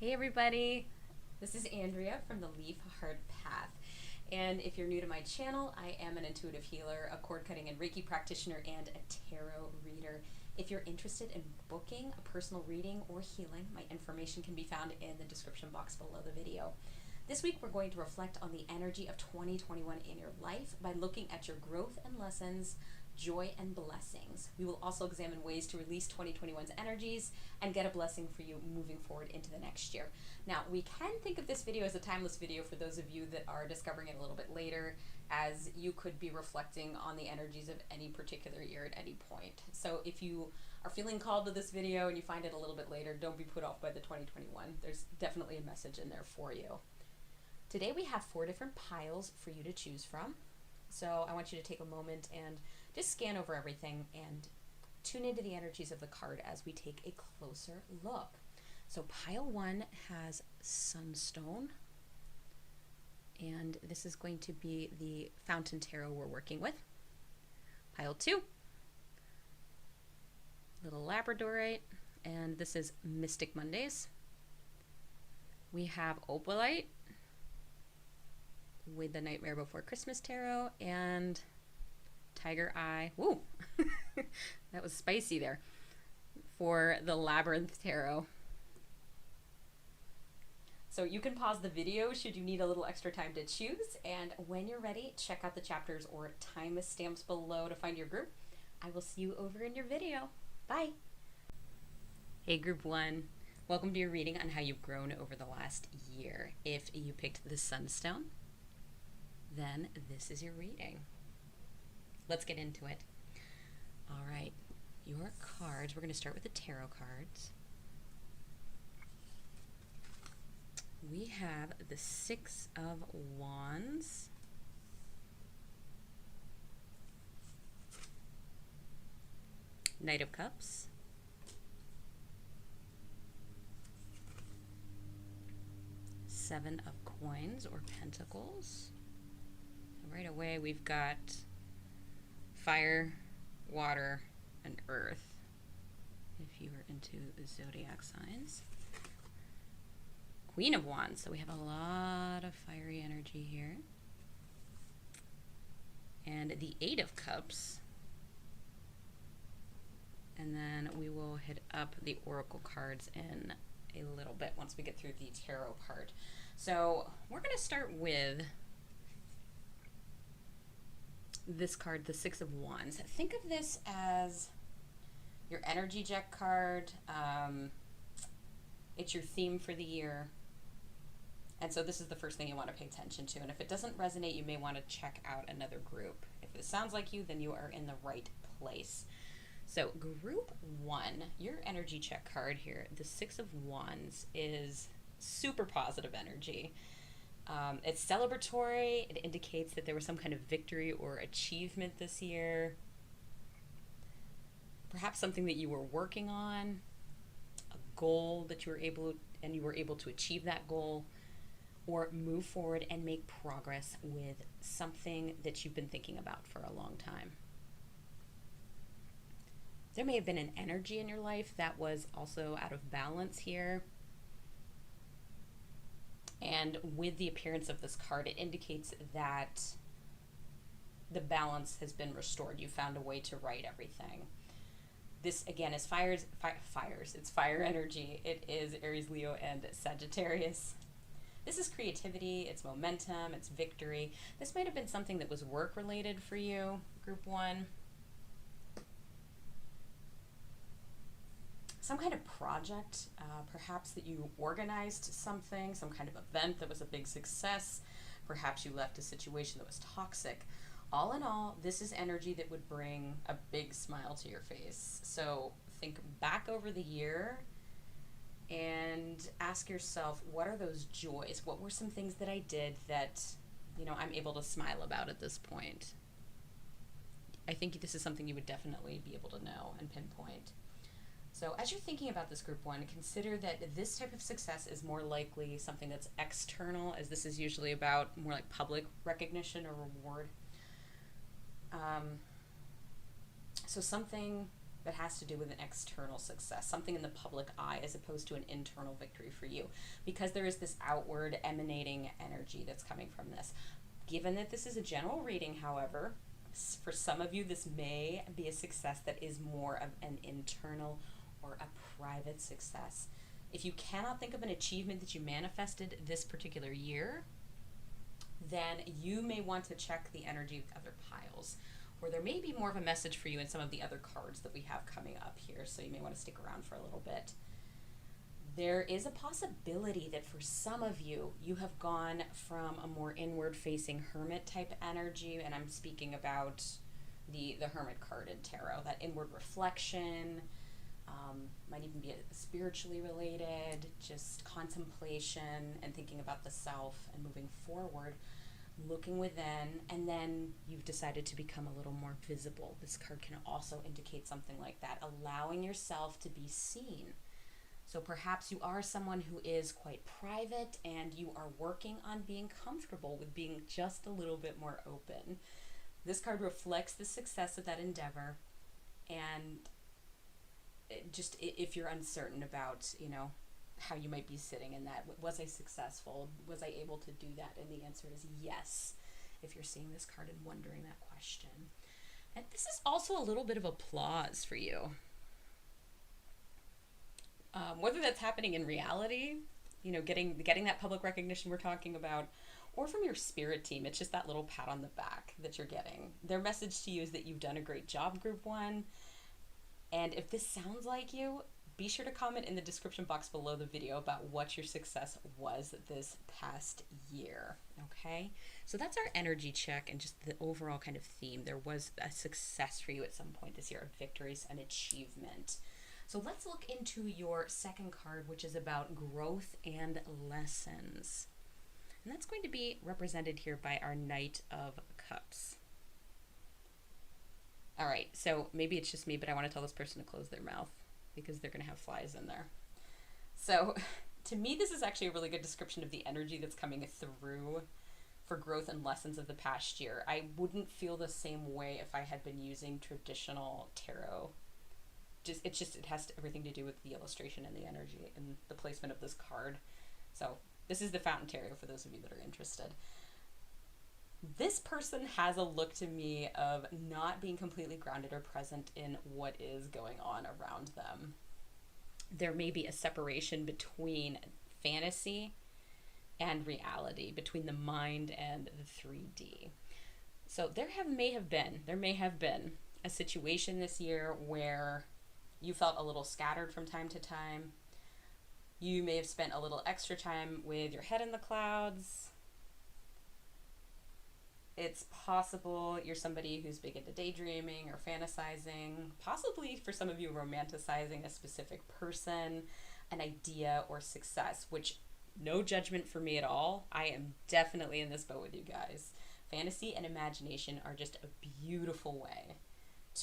Hey everybody, this is Andrea from the Leaf Heart Path. And if you're new to my channel, I am an intuitive healer, a cord cutting and Reiki practitioner, and a tarot reader. If you're interested in booking a personal reading or healing, my information can be found in the description box below the video. This week we're going to reflect on the energy of 2021 in your life by looking at your growth and lessons, joy and blessings. We will also examine ways to release 2021's energies and get a blessing for you moving forward into the next year. Now, we can think of this video as a timeless video for those of you that are discovering it a little bit later, as you could be reflecting on the energies of any particular year at any point. So if you are feeling called to this video and you find it a little bit later, don't be put off by the 2021. There's definitely a message in there for you. Today we have 4 different piles for you to choose from. So I want you to take a moment and just scan over everything and tune into the energies of the card as we take a closer look. So pile 1 has Sunstone, and this is going to be the Fountain Tarot we're working with. Pile 2, little Labradorite, and this is Mystic Mondays. We have Opalite with the Nightmare Before Christmas Tarot, and Tiger Eye, woo, that was spicy there, for the Labyrinth Tarot. So you can pause the video should you need a little extra time to choose, and when you're ready, check out the chapters or time stamps below to find your group. I will see you over in your video. Bye. Hey Group 1, welcome to your reading on how you've grown over the last year. If you picked the Sunstone, then this is your reading. Let's get into it. All right, your cards. We're going to start with the tarot cards. We have the 6 of Wands, Knight of Cups, Seven of Coins or Pentacles. Right away we've got fire, water, and earth, if you are into zodiac signs. Queen of Wands, so we have a lot of fiery energy here. And the 8 of Cups. And then we will hit up the oracle cards in a little bit once we get through the tarot part. So we're going to start with this card, the 6 of Wands. Think of this as your energy check card. It's your theme for the year. And so this is the first thing you want to pay attention to. And if it doesn't resonate, you may want to check out another group. If it sounds like you, then you are in the right place. So Group 1, your energy check card here, the 6 of Wands, is super positive energy. It's celebratory. It indicates that there was some kind of victory or achievement this year. Perhaps something that you were working on, a goal that you were able to achieve that goal, or move forward and make progress with something that you've been thinking about for a long time. There may have been an energy in your life that was also out of balance here. And with the appearance of this card, it indicates that the balance has been restored. You found a way to right everything. This, again, is fires. It's fire energy. It is Aries, Leo, and Sagittarius. This is creativity, it's momentum, it's victory. This might have been something that was work-related for you, Group 1. Some kind of project, perhaps that you organized something, some kind of event that was a big success. Perhaps you left a situation that was toxic. All in all, this is energy that would bring a big smile to your face. So think back over the year and ask yourself, what are those joys? What were some things that I did that, I'm able to smile about at this point? I think this is something you would definitely be able to know and pinpoint. So as you're thinking about this Group 1, consider that this type of success is more likely something that's external, as this is usually about more like public recognition or reward. So something that has to do with an external success, something in the public eye as opposed to an internal victory for you, because there is this outward emanating energy that's coming from this. Given that this is a general reading, however, for some of you this may be a success that is more of an internal or a private success. If you cannot think of an achievement that you manifested this particular year, then you may want to check the energy of other piles, or there may be more of a message for you in some of the other cards that we have coming up here, so you may want to stick around for a little bit. There is a possibility that for some of you, you have gone from a more inward-facing hermit type energy, and I'm speaking about the hermit card in tarot, that inward reflection, might even be spiritually related, just contemplation and thinking about the self and moving forward, looking within, and then you've decided to become a little more visible. This card can also indicate something like that, allowing yourself to be seen. So perhaps you are someone who is quite private and you are working on being comfortable with being just a little bit more open. This card reflects the success of that endeavor, and just if you're uncertain about, how you might be sitting in that, was I successful? Was I able to do that? And the answer is yes, if you're seeing this card and wondering that question. And this is also a little bit of applause for you. Whether that's happening in reality, getting that public recognition we're talking about, or from your spirit team, it's just that little pat on the back that you're getting. Their message to you is that you've done a great job, Group 1. And if this sounds like you, be sure to comment in the description box below the video about what your success was this past year, okay? So that's our energy check and just the overall kind of theme. There was a success for you at some point this year, of victories and achievement. So let's look into your second card, which is about growth and lessons. And that's going to be represented here by our Knight of Cups. All right, so maybe it's just me, but I want to tell this person to close their mouth because they're going to have flies in there. So to me, this is actually a really good description of the energy that's coming through for growth and lessons of the past year. I wouldn't feel the same way if I had been using traditional tarot. It has everything to do with the illustration and the energy and the placement of this card. So this is the Fountain Tarot for those of you that are interested. This person has a look to me of not being completely grounded or present in what is going on around them. There may be a separation between fantasy and reality, between the mind and the 3D. So there may have been a situation this year where you felt a little scattered from time to time. You may have spent a little extra time with your head in the clouds. It's possible you're somebody who's big into daydreaming or fantasizing, possibly for some of you romanticizing a specific person, an idea, or success, which no judgment for me at all. I am definitely in this boat with you guys. Fantasy and imagination are just a beautiful way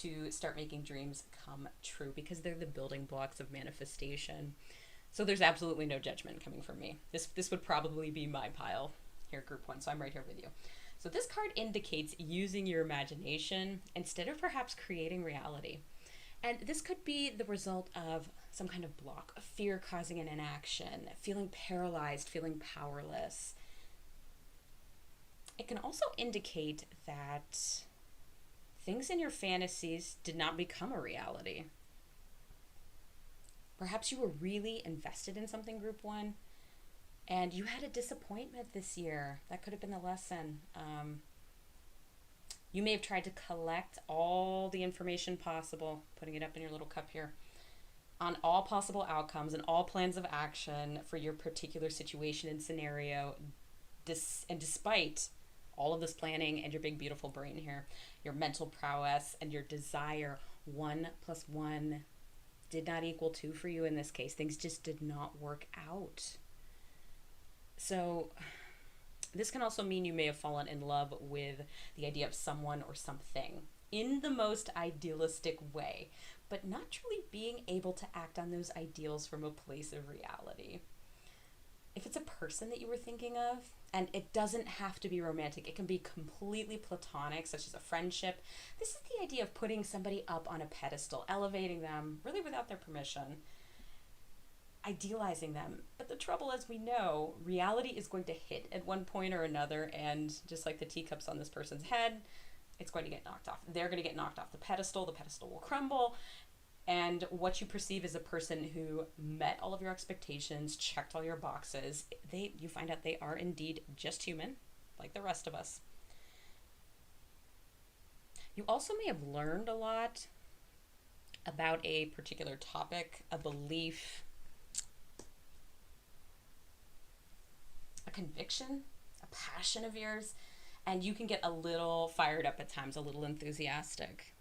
to start making dreams come true because they're the building blocks of manifestation. So there's absolutely no judgment coming from me. This would probably be my pile here, Group 1, so I'm right here with you. So this card indicates using your imagination instead of perhaps creating reality. And this could be the result of some kind of block, of fear causing an inaction, feeling paralyzed, feeling powerless. It can also indicate that things in your fantasies did not become a reality. Perhaps you were really invested in something, Group 1, and you had a disappointment this year. That could have been the lesson. You may have tried to collect all the information possible, putting it up in your little cup here, on all possible outcomes and all plans of action for your particular situation and scenario. And despite all of this planning and your big, beautiful brain here, your mental prowess and your desire, 1 + 1 did not equal 2 for you in this case. Things just did not work out. So this can also mean you may have fallen in love with the idea of someone or something in the most idealistic way, but not truly being able to act on those ideals from a place of reality. If it's a person that you were thinking of, and it doesn't have to be romantic. It can be completely platonic, such as a friendship. This is the idea of putting somebody up on a pedestal, elevating them, really without their permission, idealizing them. But the trouble, as we know, reality is going to hit at one point or another, and just like the teacups on this person's head, it's going to get knocked off. They're going to get knocked off the pedestal will crumble, and what you perceive as a person who met all of your expectations, checked all your boxes, you find out they are indeed just human, like the rest of us. You also may have learned a lot about a particular topic, a belief, a conviction, a passion of yours, and you can get a little fired up at times, a little enthusiastic.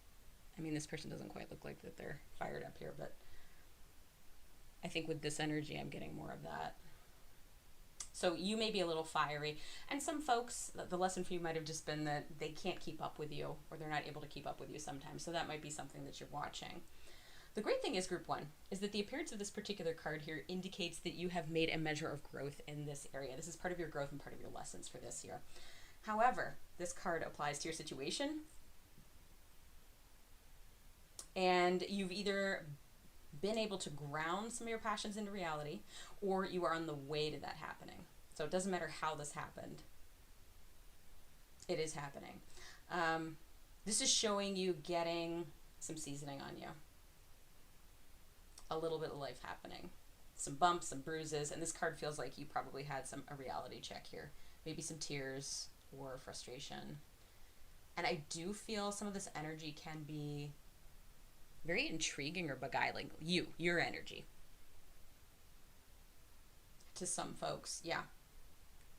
I mean, this person doesn't quite look like that they're fired up here, but I think with this energy, I'm getting more of that. So you may be a little fiery, and some folks, the lesson for you might have just been that they can't keep up with you, or they're not able to keep up with you sometimes. So that might be something that you're watching. The great thing is, group one, is that the appearance of this particular card here indicates that you have made a measure of growth in this area. This is part of your growth and part of your lessons for this year. However, this card applies to your situation, and you've either been able to ground some of your passions into reality, or you are on the way to that happening. So it doesn't matter how this happened. It is happening. This is showing you getting some seasoning on you. A little bit of life happening. Some bumps, some bruises, and this card feels like you probably had a reality check here. Maybe some tears or frustration. And I do feel some of this energy can be very intriguing or beguiling. Your energy. To some folks, yeah.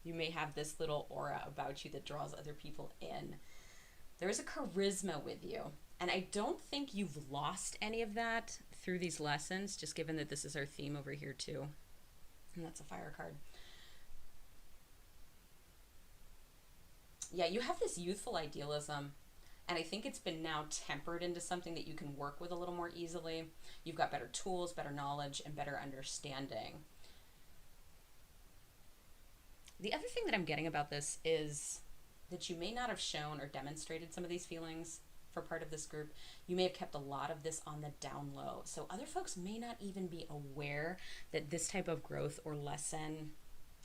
You may have this little aura about you that draws other people in. There is a charisma with you. And I don't think you've lost any of that through these lessons, just given that this is our theme over here too. And that's a fire card. Yeah, you have this youthful idealism, and I think it's been now tempered into something that you can work with a little more easily. You've got better tools, better knowledge, and better understanding. The other thing that I'm getting about this is that you may not have shown or demonstrated some of these feelings for part of this group. You may have kept a lot of this on the down low. So other folks may not even be aware that this type of growth or lesson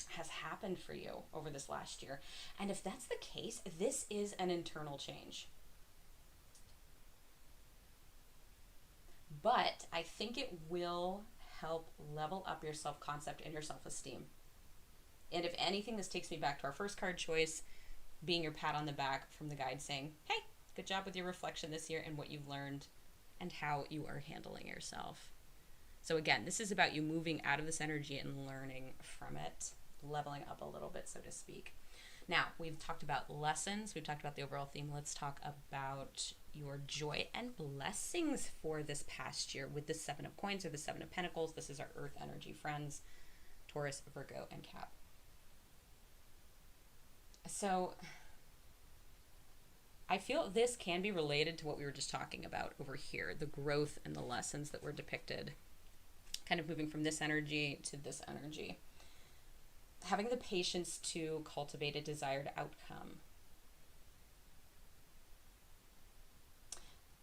has happened for you over this last year. And if that's the case, this is an internal change. But I think it will help level up your self-concept and your self-esteem. And if anything, this takes me back to our first card choice, being your pat on the back from the guide saying, hey, good job with your reflection this year and what you've learned and how you are handling yourself. So again, this is about you moving out of this energy and learning from it, leveling up a little bit, so to speak. Now, we've talked about lessons. We've talked about the overall theme. Let's talk about your joy and blessings for this past year with the Seven of Coins or the Seven of Pentacles. This is our Earth energy friends, Taurus, Virgo, and Cap. So I feel this can be related to what we were just talking about over here, the growth and the lessons that were depicted, kind of moving from this energy to this energy. Having the patience to cultivate a desired outcome.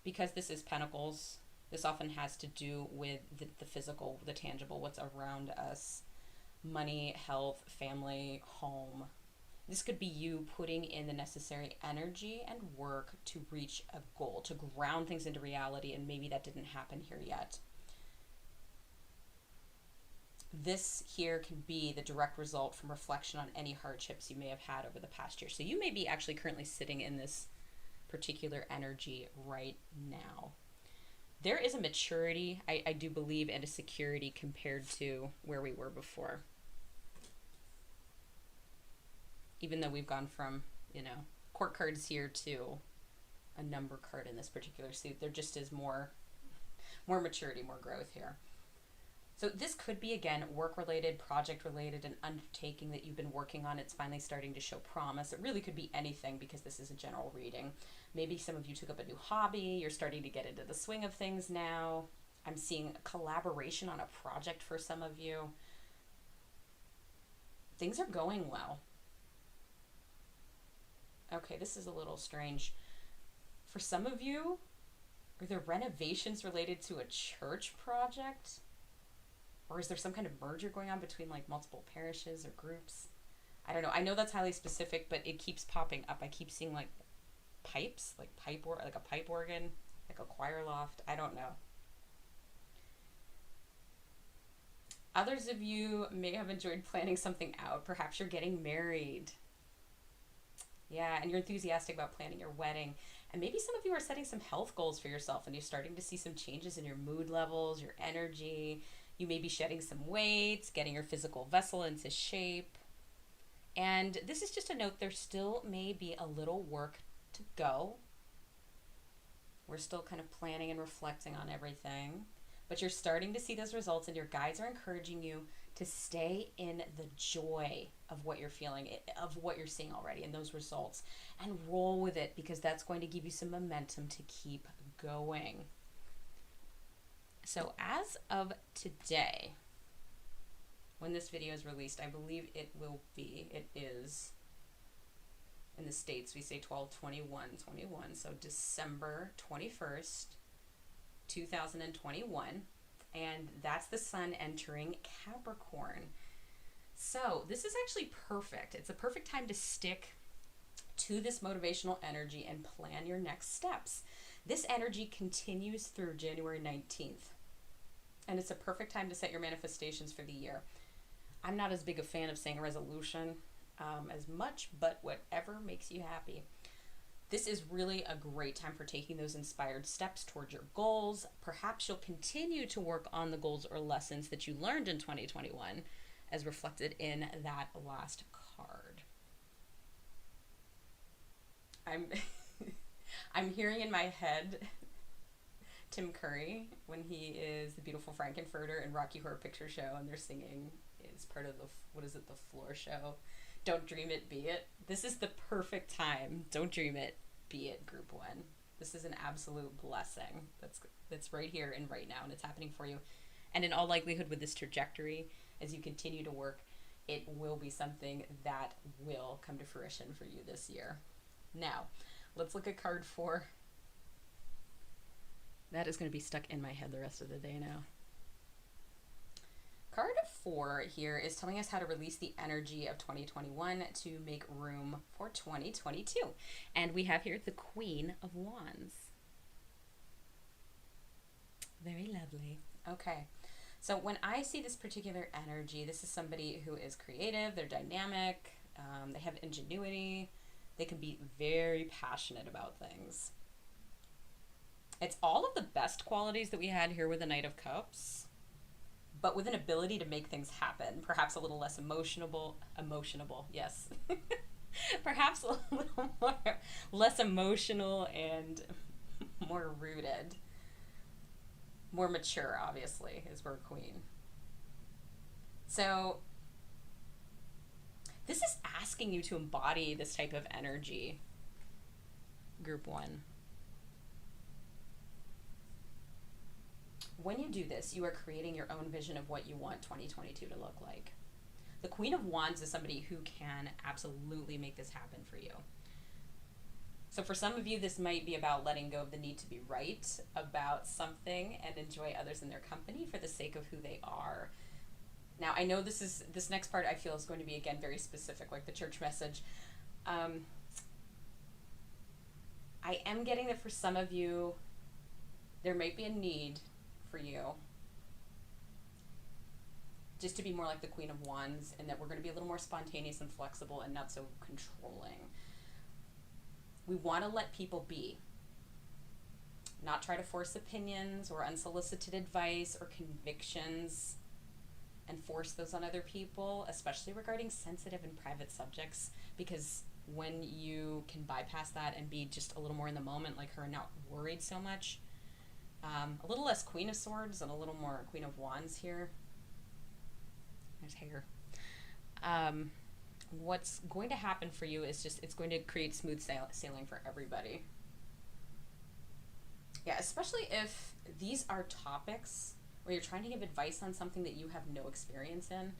Because this is Pentacles, this often has to do with the physical, the tangible, what's around us. Money, health, family, home. This could be you putting in the necessary energy and work to reach a goal, to ground things into reality, and maybe that didn't happen here yet. This here can be the direct result from reflection on any hardships you may have had over the past year. So you may be actually currently sitting in this particular energy right now. There is a maturity, I do believe, and a security compared to where we were before. Even though we've gone from, court cards here to a number card in this particular suit, there just is more maturity, more growth here. So this could be, again, work-related, project-related, an undertaking that you've been working on. It's finally starting to show promise. It really could be anything because this is a general reading. Maybe some of you took up a new hobby. You're starting to get into the swing of things now. I'm seeing a collaboration on a project for some of you. Things are going well. Okay, this is a little strange. For some of you, are there renovations related to a church project? Or is there some kind of merger going on between like multiple parishes or groups? I don't know. I know that's highly specific, but it keeps popping up. I keep seeing like pipes, like like a pipe organ, like a choir loft. I don't know. Others of you may have enjoyed planning something out. Perhaps you're getting married. Yeah, and you're enthusiastic about planning your wedding. And maybe some of you are setting some health goals for yourself and you're starting to see some changes in your mood levels, your energy. You may be shedding some weight, getting your physical vessel into shape. And this is just a note, there still may be a little work to go. We're still kind of planning and reflecting on everything. But you're starting to see those results, and your guides are encouraging you to stay in the joy of what you're feeling, of what you're seeing already, and those results, and roll with it, because that's going to give you some momentum to keep going. So as of today, when this video is released, I believe it is, in the States, we say 12/21/21, so December 21st, 2021, and that's the sun entering Capricorn. So this is actually perfect. It's a perfect time to stick to this motivational energy and plan your next steps. This energy continues through January 19th, and it's a perfect time to set your manifestations for the year. I'm not as big a fan of saying resolution as much, but whatever makes you happy. This is really a great time for taking those inspired steps towards your goals. Perhaps you'll continue to work on the goals or lessons that you learned in 2021 as reflected in that last card. I'm hearing in my head Tim Curry when he is the beautiful Frankenfurter in Rocky Horror Picture Show, and they're singing, it's part of the floor show. Don't dream it, be it. This is the perfect time. Don't dream it, be it, group one. This is an absolute blessing. That's right here and right now, and it's happening for you. And in all likelihood, with this trajectory, as you continue to work, it will be something that will come to fruition for you this year. Now, let's look at card 4. That is going to be stuck in my head the rest of the day now. Card 4 here is telling us how to release the energy of 2021 to make room for 2022. And we have here the Queen of Wands. Very lovely. Okay. So when I see this particular energy, this is somebody who is creative, they're dynamic, they have ingenuity, they can be very passionate about things. It's all of the best qualities that we had here with the Knight of Cups, but with an ability to make things happen. Perhaps a little less emotional, yes. Perhaps a little more less emotional and more rooted. More mature, obviously, is her queen. So this is asking you to embody this type of energy, group 1. When you do this, you are creating your own vision of what you want 2022 to look like. The Queen of Wands is somebody who can absolutely make this happen for you. So for some of you, this might be about letting go of the need to be right about something and enjoy others in their company for the sake of who they are. Now, I know this next part I feel is going to be, again, very specific, like the church message. I am getting that for some of you, there might be a need for you just to be more like the Queen of Wands, and that we're going to be a little more spontaneous and flexible and not so controlling. We want to let people be, not try to force opinions or unsolicited advice or convictions and force those on other people, especially regarding sensitive and private subjects, because when you can bypass that and be just a little more in the moment like her and not worried so much, a little less Queen of Swords and a little more Queen of Wands here. There's hair. What's going to happen for you is just, it's going to create smooth sailing for everybody. Yeah, especially if these are topics where you're trying to give advice on something that you have no experience in.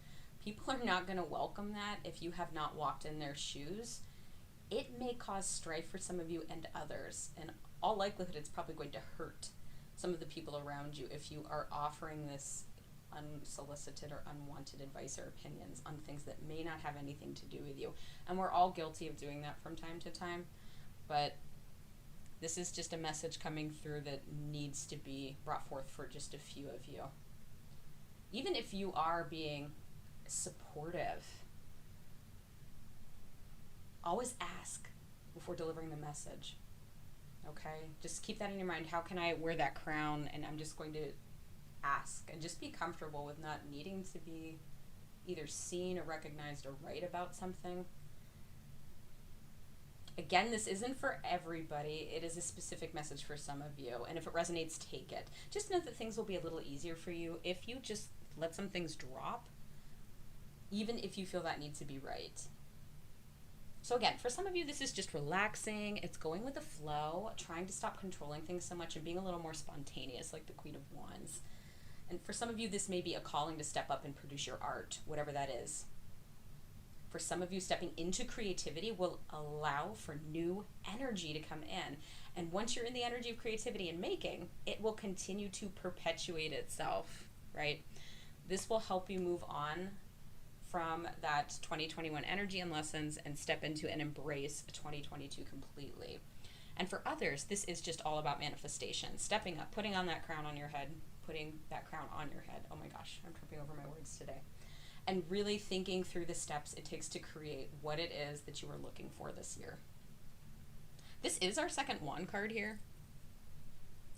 People are not going to welcome that if you have not walked in their shoes. It may cause strife for some of you and others. In all likelihood, it's probably going to hurt some of the people around you if you are offering this unsolicited or unwanted advice or opinions on things that may not have anything to do with you. And we're all guilty of doing that from time to time. But this is just a message coming through that needs to be brought forth for just a few of you. Even if you are being supportive, always ask before delivering the message. Okay? Just keep that in your mind. How can I wear that crown? And I'm just going to ask and just be comfortable with not needing to be either seen or recognized or right about something. Again, this isn't for everybody. It is a specific message for some of you. And if it resonates, take it. Just know that things will be a little easier for you if you just let some things drop, even if you feel that needs to be right. So again, for some of you, this is just relaxing. It's going with the flow, trying to stop controlling things so much and being a little more spontaneous, like the Queen of Wands. And for some of you, this may be a calling to step up and produce your art, whatever that is. For some of you, stepping into creativity will allow for new energy to come in. And once you're in the energy of creativity and making, it will continue to perpetuate itself, right? This will help you move on from that 2021 energy and lessons and step into and embrace 2022 completely. And for others, this is just all about manifestation, stepping up, putting on that crown on your head, putting that crown on your head. Oh my gosh, I'm tripping over my words today. And really thinking through the steps it takes to create what it is that you are looking for this year. This is our second wand card here.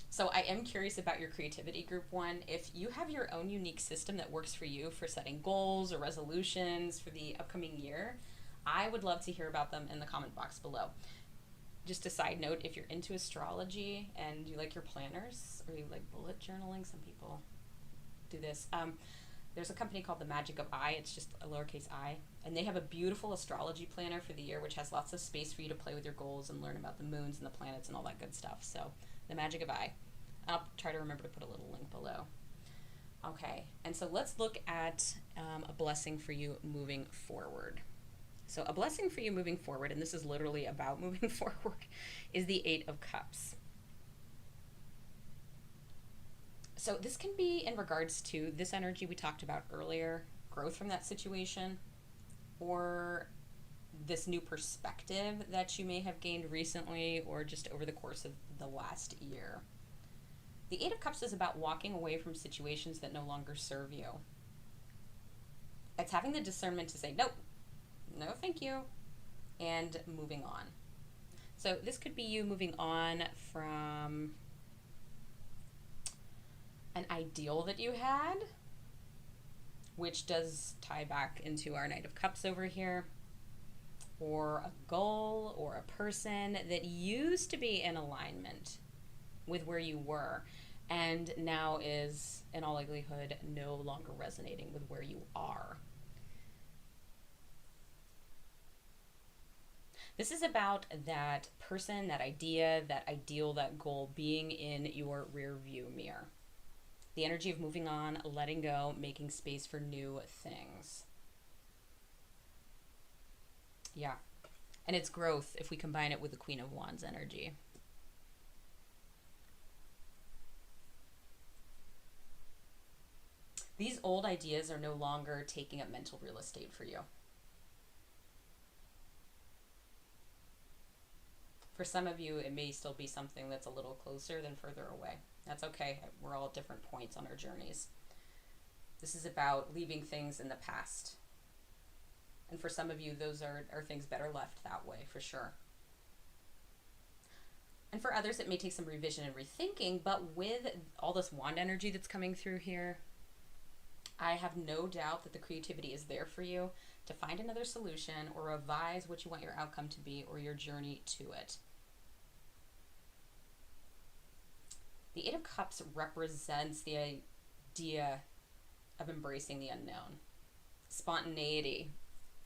So I am curious about your creativity group one. If you have your own unique system that works for you for setting goals or resolutions for the upcoming year, I would love to hear about them in the comment box below. Just a side note, if you're into astrology and you like your planners or you like bullet journaling, some people do this. There's a company called The Magic of I. It's just a lowercase I. And they have a beautiful astrology planner for the year, which has lots of space for you to play with your goals and learn about the moons and the planets and all that good stuff. So, The Magic of I. I'll try to remember to put a little link below. Okay, and so let's look at a blessing for you moving forward. So a blessing for you moving forward, and this is literally about moving forward, is the Eight of Cups. So this can be in regards to this energy we talked about earlier, growth from that situation, or this new perspective that you may have gained recently or just over the course of the last year. The Eight of Cups is about walking away from situations that no longer serve you. It's having the discernment to say, nope, no thank you, and moving on. So this could be you moving on from an ideal that you had, which does tie back into our Knight of Cups over here, or a goal or a person that used to be in alignment with where you were and now is, in all likelihood, no longer resonating with where you are. This is about that person, that idea, that ideal, that goal being in your rear view mirror. The energy of moving on, letting go, making space for new things. Yeah. And it's growth if we combine it with the Queen of Wands energy. These old ideas are no longer taking up mental real estate for you. For some of you, it may still be something that's a little closer than further away. That's okay. We're all at different points on our journeys. This is about leaving things in the past. And for some of you, those are things better left that way, for sure. And for others, it may take some revision and rethinking, but with all this wand energy that's coming through here, I have no doubt that the creativity is there for you to find another solution or revise what you want your outcome to be or your journey to it. The Eight of Cups represents the idea of embracing the unknown. Spontaneity,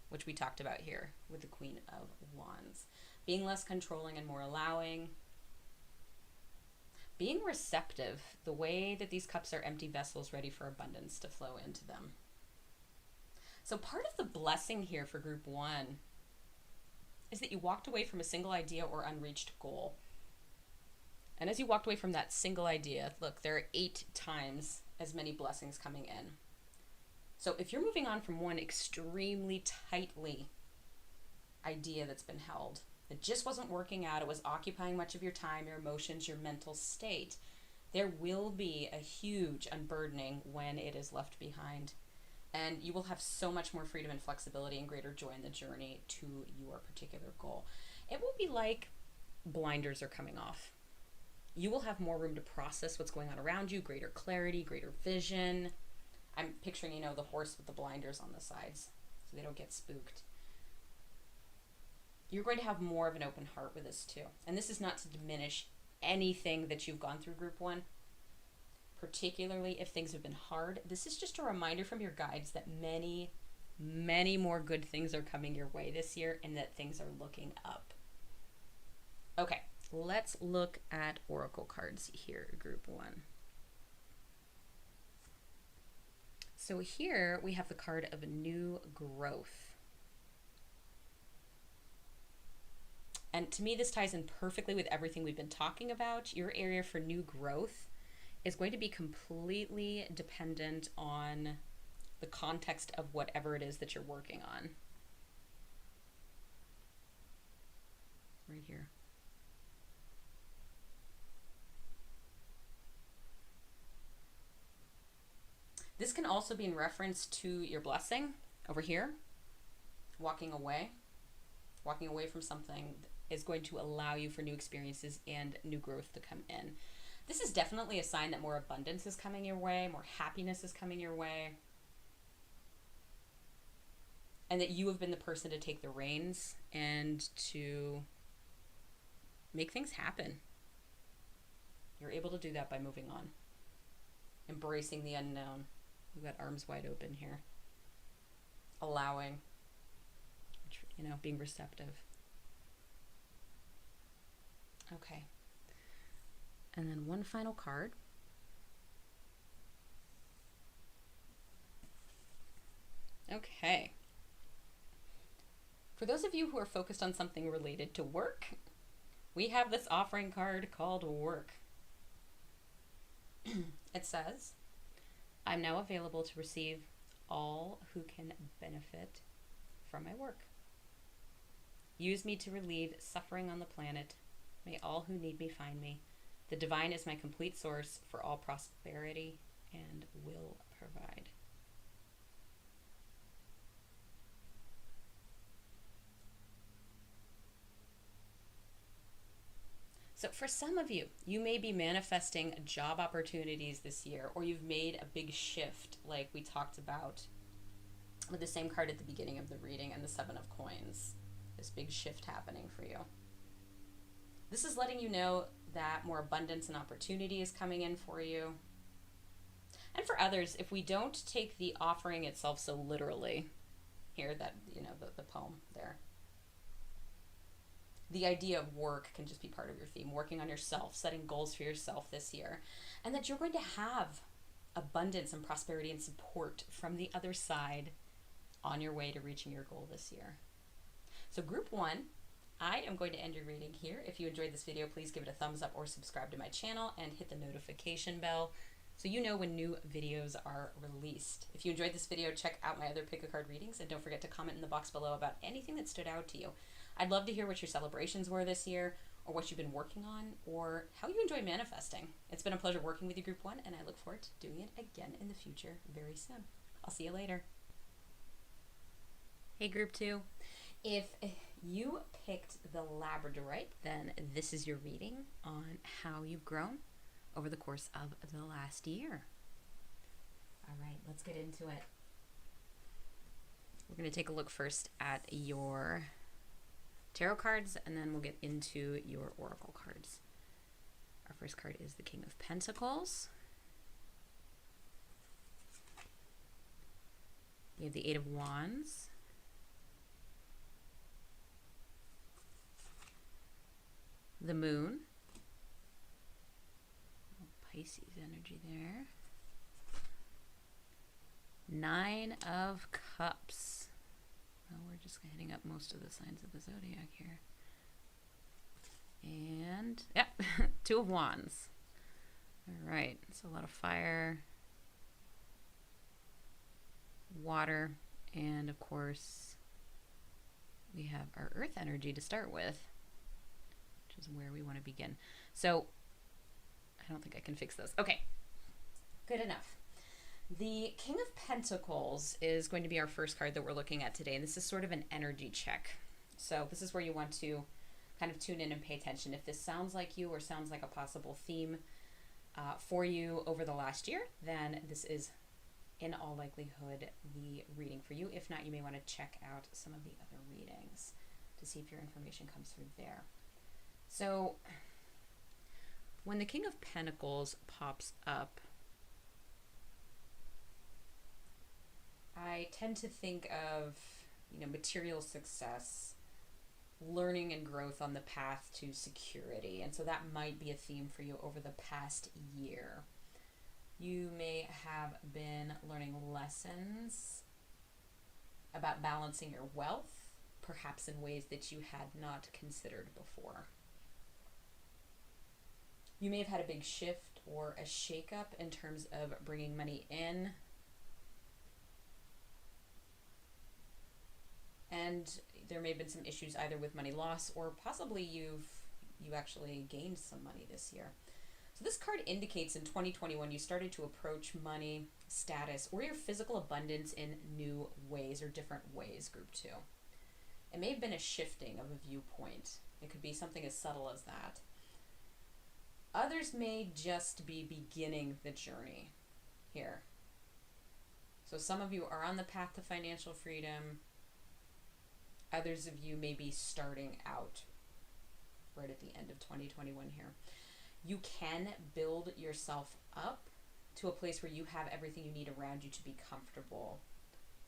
which we talked about here with the Queen of Wands. Being less controlling and more allowing. Being receptive, the way that these cups are empty vessels ready for abundance to flow into them. So part of the blessing here for group 1 is that you walked away from a single idea or unreached goal. And as you walked away from that single idea, look, there are 8 times as many blessings coming in. So if you're moving on from one extremely tightly idea that's been held, that just wasn't working out, it was occupying much of your time, your emotions, your mental state, there will be a huge unburdening when it is left behind. And you will have so much more freedom and flexibility and greater joy in the journey to your particular goal. It will be like blinders are coming off. You will have more room to process what's going on around you, greater clarity, greater vision. I'm picturing, you know, the horse with the blinders on the sides so they don't get spooked. You're going to have more of an open heart with this too. And this is not to diminish anything that you've gone through group 1, particularly if things have been hard. This is just a reminder from your guides that many, many more good things are coming your way this year and that things are looking up. Okay, let's look at oracle cards here, group 1. So here we have the card of new growth. And to me, this ties in perfectly with everything we've been talking about. Your area for new growth is going to be completely dependent on the context of whatever it is that you're working on. Right here. This can also be in reference to your blessing over here. Walking away from something is going to allow you for new experiences and new growth to come in. This is definitely a sign that more abundance is coming your way, more happiness is coming your way, and that you have been the person to take the reins and to make things happen. You're able to do that by moving on, embracing the unknown. We've got arms wide open here, allowing, you know, being receptive. Okay. And then one final card. Okay. For those of you who are focused on something related to work, we have this offering card called Work. It says, I'm now available to receive all who can benefit from my work. Use me to relieve suffering on the planet. May all who need me find me. The divine is my complete source for all prosperity and will provide. So for some of you, you may be manifesting job opportunities this year, or you've made a big shift like we talked about with the same card at the beginning of the reading and the 7 of coins. This big shift happening for you. This is letting you know that more abundance and opportunity is coming in for you. And for others, if we don't take the offering itself so literally, here that, you know, the poem there, the idea of work can just be part of your theme, working on yourself, setting goals for yourself this year, and that you're going to have abundance and prosperity and support from the other side on your way to reaching your goal this year. So group 1, I am going to end your reading here. If you enjoyed this video, please give it a thumbs up or subscribe to my channel and hit the notification bell so you know when new videos are released. If you enjoyed this video, check out my other pick a card readings, and don't forget to comment in the box below about anything that stood out to you. I'd love to hear what your celebrations were this year, or what you've been working on, or how you enjoy manifesting. It's been a pleasure working with you, group 1, and I look forward to doing it again in the future very soon. I'll see you later. Hey group 2, if you picked the Labradorite, then this is your reading on how you've grown over the course of the last year. All right, let's get into it. We're going to take a look first at your tarot cards, and then we'll get into your oracle cards. Our first card is the King of Pentacles. We have the Eight of Wands. The Moon. Pisces energy there. Nine of Cups. Well, we're just hitting up most of the signs of the zodiac here. And, yeah, Two of Wands. All right, so a lot of fire, water, and of course, we have our earth energy to start with, which is where we want to begin. So, I don't think I can fix this. Okay, good enough. The King of Pentacles is going to be our first card that we're looking at today, and this is sort of an energy check. So this is where you want to kind of tune in and pay attention. If this sounds like you or sounds like a possible theme for you over the last year, then this is in all likelihood the reading for you. If not, you may want to check out some of the other readings to see if your information comes through there. So when the King of Pentacles pops up, I tend to think of, material success, learning and growth on the path to security. And so that might be a theme for you over the past year. You may have been learning lessons about balancing your wealth, perhaps in ways that you had not considered before. You may have had a big shift or a shakeup in terms of bringing money in. And there may have been some issues either with money loss or possibly you actually gained some money this year. So this card indicates in 2021 you started to approach money, status, or your physical abundance in new ways or different ways, Group 2. It may have been a shifting of a viewpoint. It could be something as subtle as that. Others may just be beginning the journey here. So some of you are on the path to financial freedom. Others of you may be starting out right at the end of 2021 here. You can build yourself up to a place where you have everything you need around you to be comfortable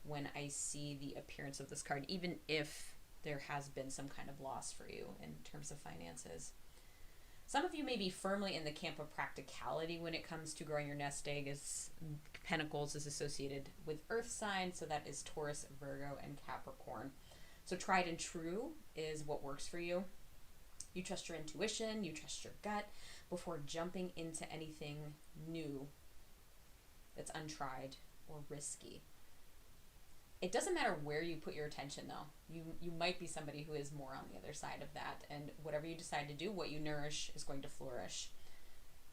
when I see the appearance of this card, even if there has been some kind of loss for you in terms of finances. Some of you may be firmly in the camp of practicality when it comes to growing your nest egg, as Pentacles is associated with earth signs, so that is Taurus, Virgo, and Capricorn. So tried and true is what works for you. You trust your intuition, you trust your gut before jumping into anything new that's untried or risky. It doesn't matter where you put your attention though. You might be somebody who is more on the other side of that, and whatever you decide to do, what you nourish is going to flourish.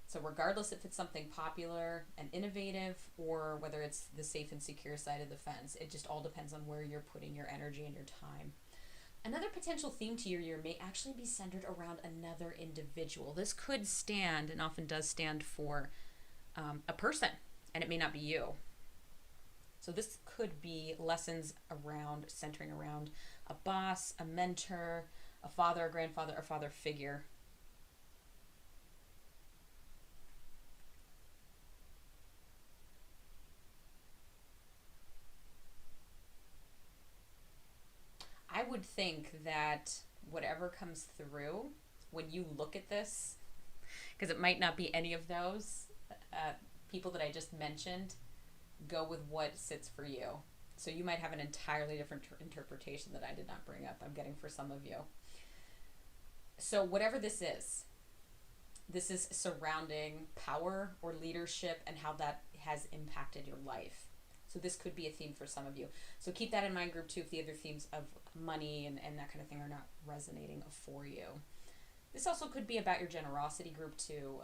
So regardless if it's something popular and innovative or whether it's the safe and secure side of the fence, it just all depends on where you're putting your energy and your time. Another potential theme to your year may actually be centered around another individual. This could stand, and often does stand, for a person, and it may not be you. So this could be lessons centering around a boss, a mentor, a father, a grandfather, a father figure. I would think that whatever comes through, when you look at this, because it might not be any of those people that I just mentioned, go with what sits for you. So you might have an entirely different interpretation that I did not bring up, I'm getting for some of you. So whatever this is surrounding power or leadership and how that has impacted your life. So this could be a theme for some of you. So keep that in mind, Group 2, if the other themes of money and that kind of thing are not resonating for you. This also could be about your generosity, Group 2.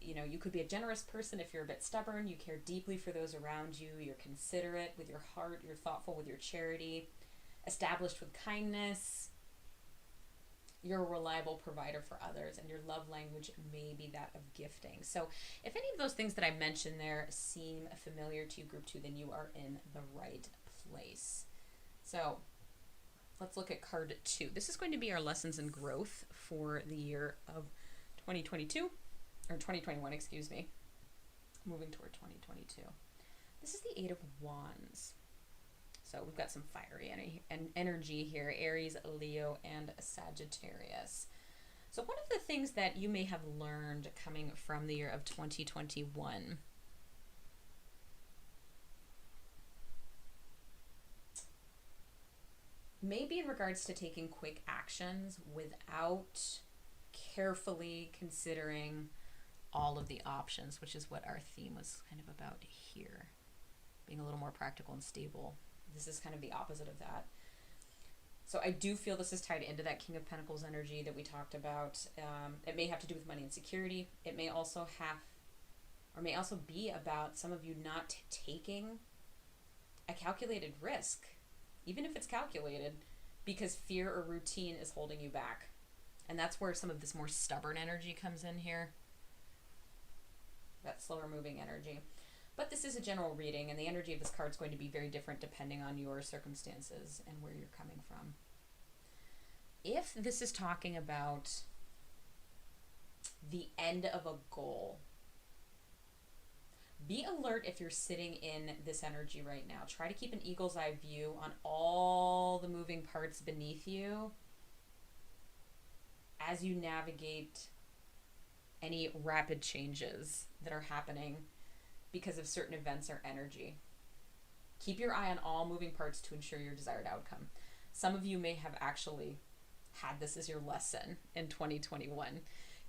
You could be a generous person if you're a bit stubborn. You care deeply for those around you. You're considerate with your heart. You're thoughtful with your charity. Established with kindness. You're a reliable provider for others, and your love language may be that of gifting. So if any of those things that I mentioned there seem familiar to you, Group 2, then you are in the right place. So let's look at card 2. This is going to be our lessons and growth for the year of 2022, or 2021, excuse me, moving toward 2022. This is the 8 of Wands. So we've got some fiery energy here, Aries, Leo, and Sagittarius. So one of the things that you may have learned coming from the year of 2021 maybe in regards to taking quick actions without carefully considering all of the options, which is what our theme was kind of about here. Being a little more practical and stable. This is kind of the opposite of that. So I do feel this is tied into that King of Pentacles energy that we talked about. It may have to do with money and security. It may also be about some of you not taking a calculated risk, even if it's calculated, because fear or routine is holding you back. And that's where some of this more stubborn energy comes in here. That slower moving energy. But this is a general reading, and the energy of this card is going to be very different depending on your circumstances and where you're coming from. If this is talking about the end of a goal, be alert if you're sitting in this energy right now. Try to keep an eagle's eye view on all the moving parts beneath you as you navigate any rapid changes that are happening because of certain events or energy. Keep your eye on all moving parts to ensure your desired outcome. Some of you may have actually had this as your lesson in 2021.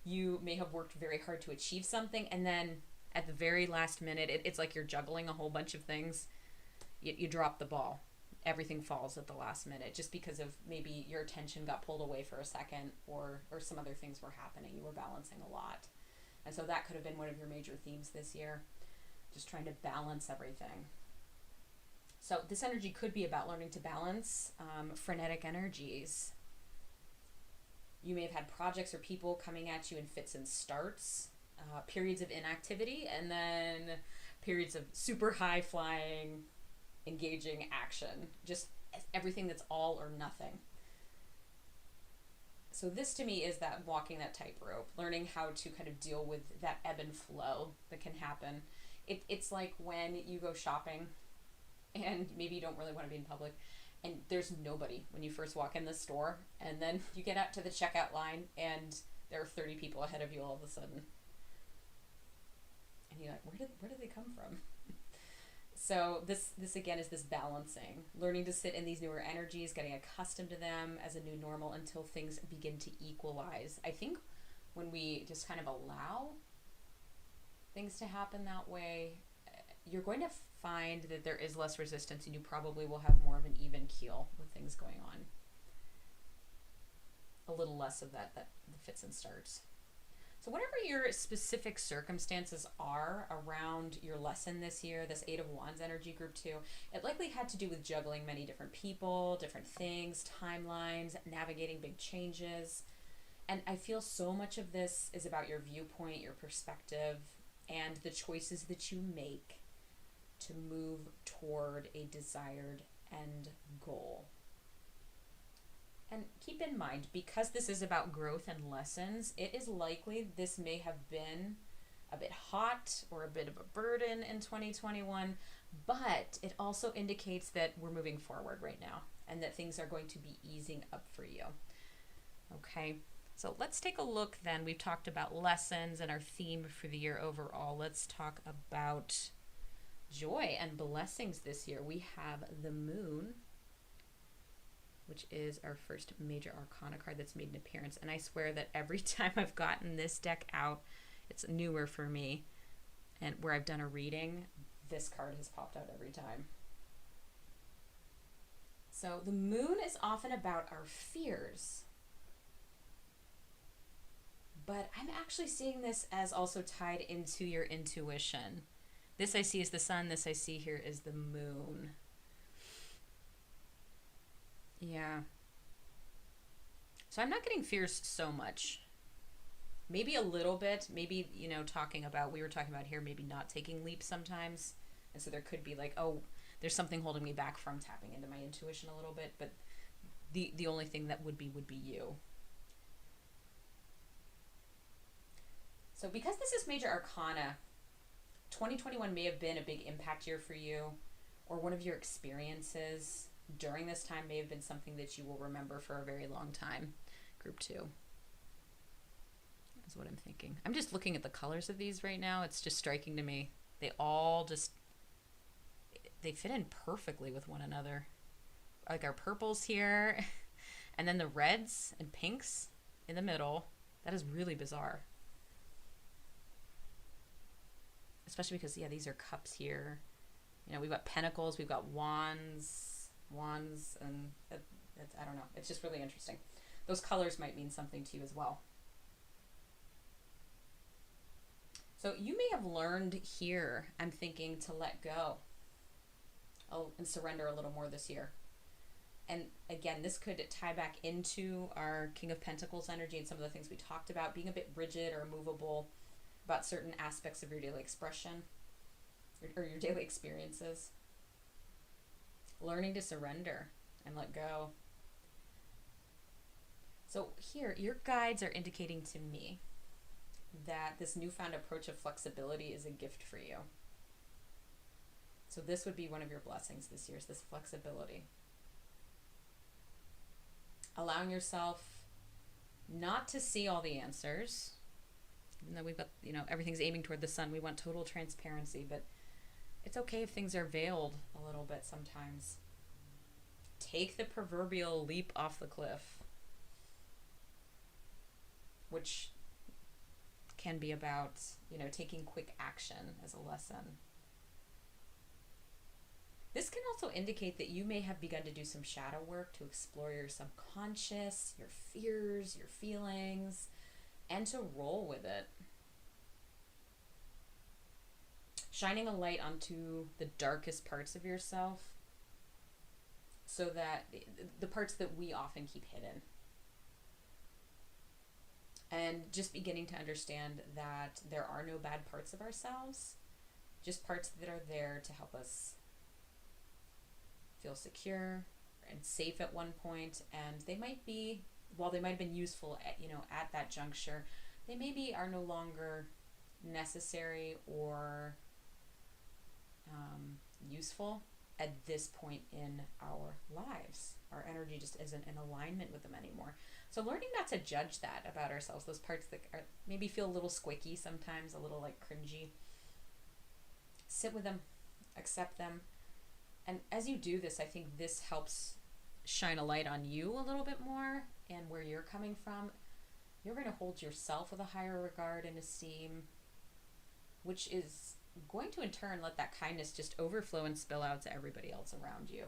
You may have worked very hard to achieve something, and then at the very last minute, it's like you're juggling a whole bunch of things. You drop the ball. Everything falls at the last minute just because of maybe your attention got pulled away for a second, or some other things were happening. You were balancing a lot. And so that could have been one of your major themes this year. Just trying to balance everything. So this energy could be about learning to balance frenetic energies. You may have had projects or people coming at you in fits and starts, periods of inactivity, and then periods of super high flying, engaging action. Just everything that's all or nothing. So this to me is that walking that tightrope, learning how to kind of deal with that ebb and flow that can happen. It's like when you go shopping and maybe you don't really want to be in public and there's nobody when you first walk in the store, and then you get out to the checkout line and there are 30 people ahead of you all of a sudden. And you're like, where did they come from? So this again is this balancing, learning to sit in these newer energies, getting accustomed to them as a new normal until things begin to equalize. I think when we just kind of allow things to happen that way, you're going to find that there is less resistance, and you probably will have more of an even keel with things going on. A little less of that the fits and starts. So whatever your specific circumstances are around your lesson this year, this 8 of Wands energy, group 2, it likely had to do with juggling many different people, different things, timelines, navigating big changes. And I feel so much of this is about your viewpoint, your perspective, and the choices that you make to move toward a desired end goal. And keep in mind, because this is about growth and lessons, it is likely this may have been a bit hot or a bit of a burden in 2021, but it also indicates that we're moving forward right now and that things are going to be easing up for you. Okay, so let's take a look then. We've talked about lessons and our theme for the year overall. Let's talk about joy and blessings this year. We have the Moon, which is our first major arcana card that's made an appearance. And I swear that every time I've gotten this deck out, it's newer for me. And where I've done a reading, this card has popped out every time. So the Moon is often about our fears. But I'm actually seeing this as also tied into your intuition. This I see is the Sun, this I see here is the Moon. Yeah. So I'm not getting fears so much. Maybe a little bit. Maybe, we were talking about here, maybe not taking leaps sometimes. And so there could be like, oh, there's something holding me back from tapping into my intuition a little bit. But the only thing that would be you. So because this is major arcana, 2021 may have been a big impact year for you, or one of your experiences during this time may have been something that you will remember for a very long time. Group 2. That's what I'm thinking. I'm just looking at the colors of these right now. It's just striking to me. They all they fit in perfectly with one another. like our purples here, and then the reds and pinks in the middle. That is really bizarre. Especially because, yeah, these are cups here. You know, we've got pentacles, we've got wands, and I don't know. It's just really interesting. Those colors might mean something to you as well. So you may have learned here, I'm thinking, to let go and surrender a little more this year. And again, this could tie back into our King of Pentacles energy and some of the things we talked about, being a bit rigid or immovable about certain aspects of your daily expression or your daily experiences. Learning to surrender and let go. So here, your guides are indicating to me that this newfound approach of flexibility is a gift for you. So this would be one of your blessings this year, is this flexibility. Allowing yourself not to see all the answers, even though we've got, you know, everything's aiming toward the sun. We want total transparency, but it's okay if things are veiled a little bit sometimes. Take the proverbial leap off the cliff, which can be about, you know, taking quick action as a lesson. This can also indicate that you may have begun to do some shadow work to explore your subconscious, your fears, your feelings, and to roll with it. Shining a light onto the darkest parts of yourself, so that the parts that we often keep hidden. And just beginning to understand that there are no bad parts of ourselves, just parts that are there to help us feel secure and safe at one point. And they might be, while they might have been useful at, you know, at that juncture, they maybe are no longer necessary or useful at this point in our lives. Our energy just isn't in alignment with them anymore. So learning not to judge that about ourselves, those parts that are, maybe feel a little squicky sometimes, a little like cringy. Sit with them, accept them. And as you do this, I think this helps shine a light on you a little bit more and where you're coming from. You're going to hold yourself with a higher regard and esteem, which is going to in turn let that kindness just overflow and spill out to everybody else around you.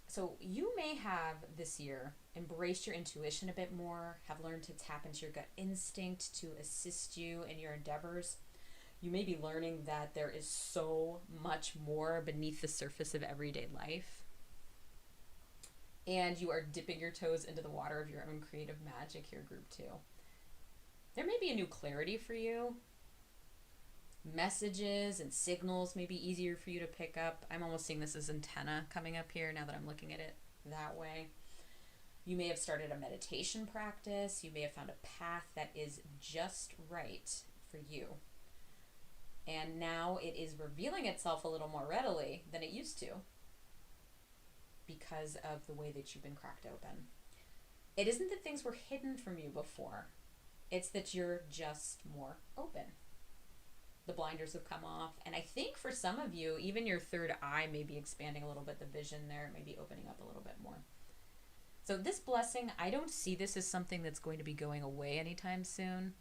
So you may have this year embraced your intuition a bit more, have learned to tap into your gut instinct to assist you in your endeavors. You may be learning that there is so much more beneath the surface of everyday life. And you are dipping your toes into the water of your own creative magic here, group 2. There may be a new clarity for you. Messages and signals may be easier for you to pick up. I'm almost seeing this as antenna coming up here now that I'm looking at it that way. You may have started a meditation practice. You may have found a path that is just right for you. And now it is revealing itself a little more readily than it used to because of the way that you've been cracked open. It isn't that things were hidden from you before. It's that you're just more open. The blinders have come off. And I think for some of you, even your third eye may be expanding a little bit. The vision there may be opening up a little bit more. So this blessing, I don't see this as something that's going to be going away anytime soon.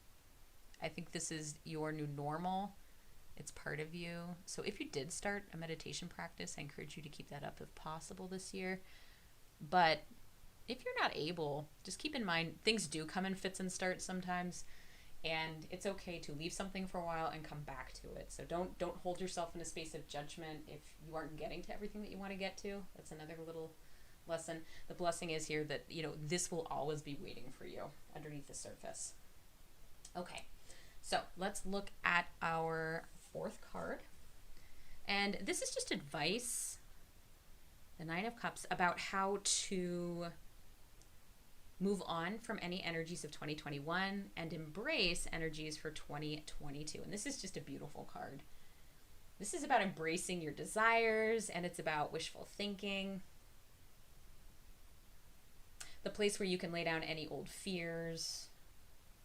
I think this is your new normal. It's part of you. So if you did start a meditation practice, I encourage you to keep that up if possible this year. But if you're not able, just keep in mind, things do come in fits and starts sometimes. And it's okay to leave something for a while and come back to it. So don't hold yourself in a space of judgment if you aren't getting to everything that you want to get to. That's another little lesson. The blessing is here that, you know, this will always be waiting for you underneath the surface. Okay, so let's look at our 4th card. And this is just advice, the 9 of Cups, about how to move on from any energies of 2021 and embrace energies for 2022. And this is just a beautiful card. This is about embracing your desires, and it's about wishful thinking. The place where you can lay down any old fears,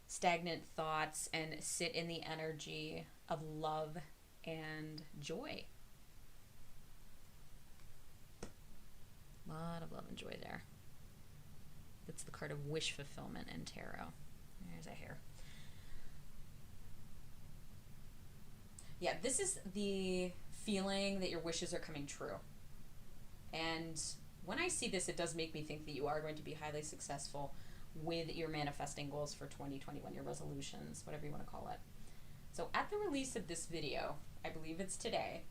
stagnant thoughts, and sit in the energy of love and joy. love, and joy there. That's the card of wish fulfillment in tarot. There's a hair. Yeah, this is the feeling that your wishes are coming true. And when I see this, it does make me think that you are going to be highly successful with your manifesting goals for 2021, your resolutions, whatever you want to call it. So at the release of this video, I believe it's today,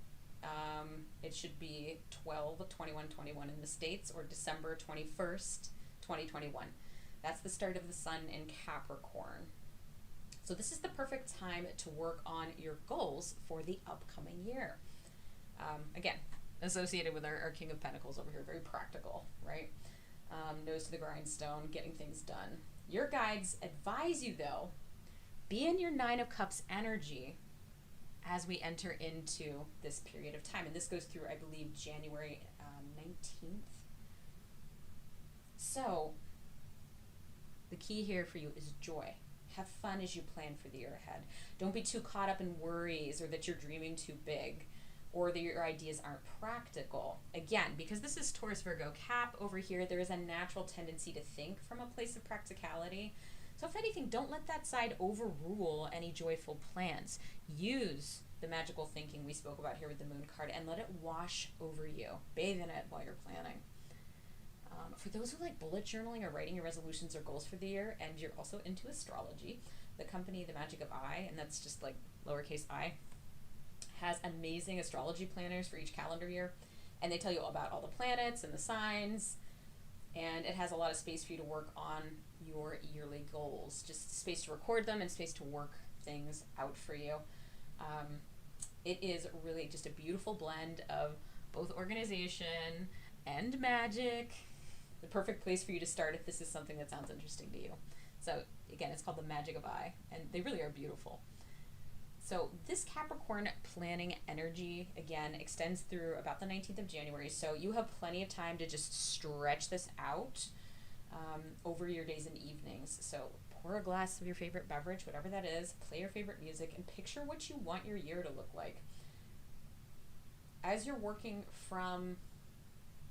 it should be 12/21/21 in the States, or December 21st, 2021. That's the start of the sun in Capricorn. So this is the perfect time to work on your goals for the upcoming year. Again, associated with our King of Pentacles over here, very practical, right? Nose to the grindstone, getting things done. Your guides advise you, though, be in your Nine of Cups energy as we enter into this period of time. And this goes through, I believe, January 19th. So the key here for you is joy. Have fun as you plan for the year ahead. Don't be too caught up in worries, or that you're dreaming too big, or that your ideas aren't practical. Again, because this is Taurus Virgo Cap over here, there is a natural tendency to think from a place of practicality. So if anything, don't let that side overrule any joyful plans. Use the magical thinking we spoke about here with the Moon card and let it wash over you. Bathe in it while you're planning. For those who like bullet journaling or writing your resolutions or goals for the year, and you're also into astrology, the company The Magic of I, and that's just like lowercase I, has amazing astrology planners for each calendar year, and they tell you all about all the planets and the signs, and it has a lot of space for you to work on your yearly goals, just space to record them and space to work things out for you. It is really just a beautiful blend of both organization and magic. The perfect place for you to start if this is something that sounds interesting to you. So again, it's called The Magic of I, and they really are beautiful. So this Capricorn planning energy, again, extends through about the 19th of January. So you have plenty of time to just stretch this out over your days and evenings. So pour a glass of your favorite beverage, whatever that is, play your favorite music, and picture what you want your year to look like. As you're working from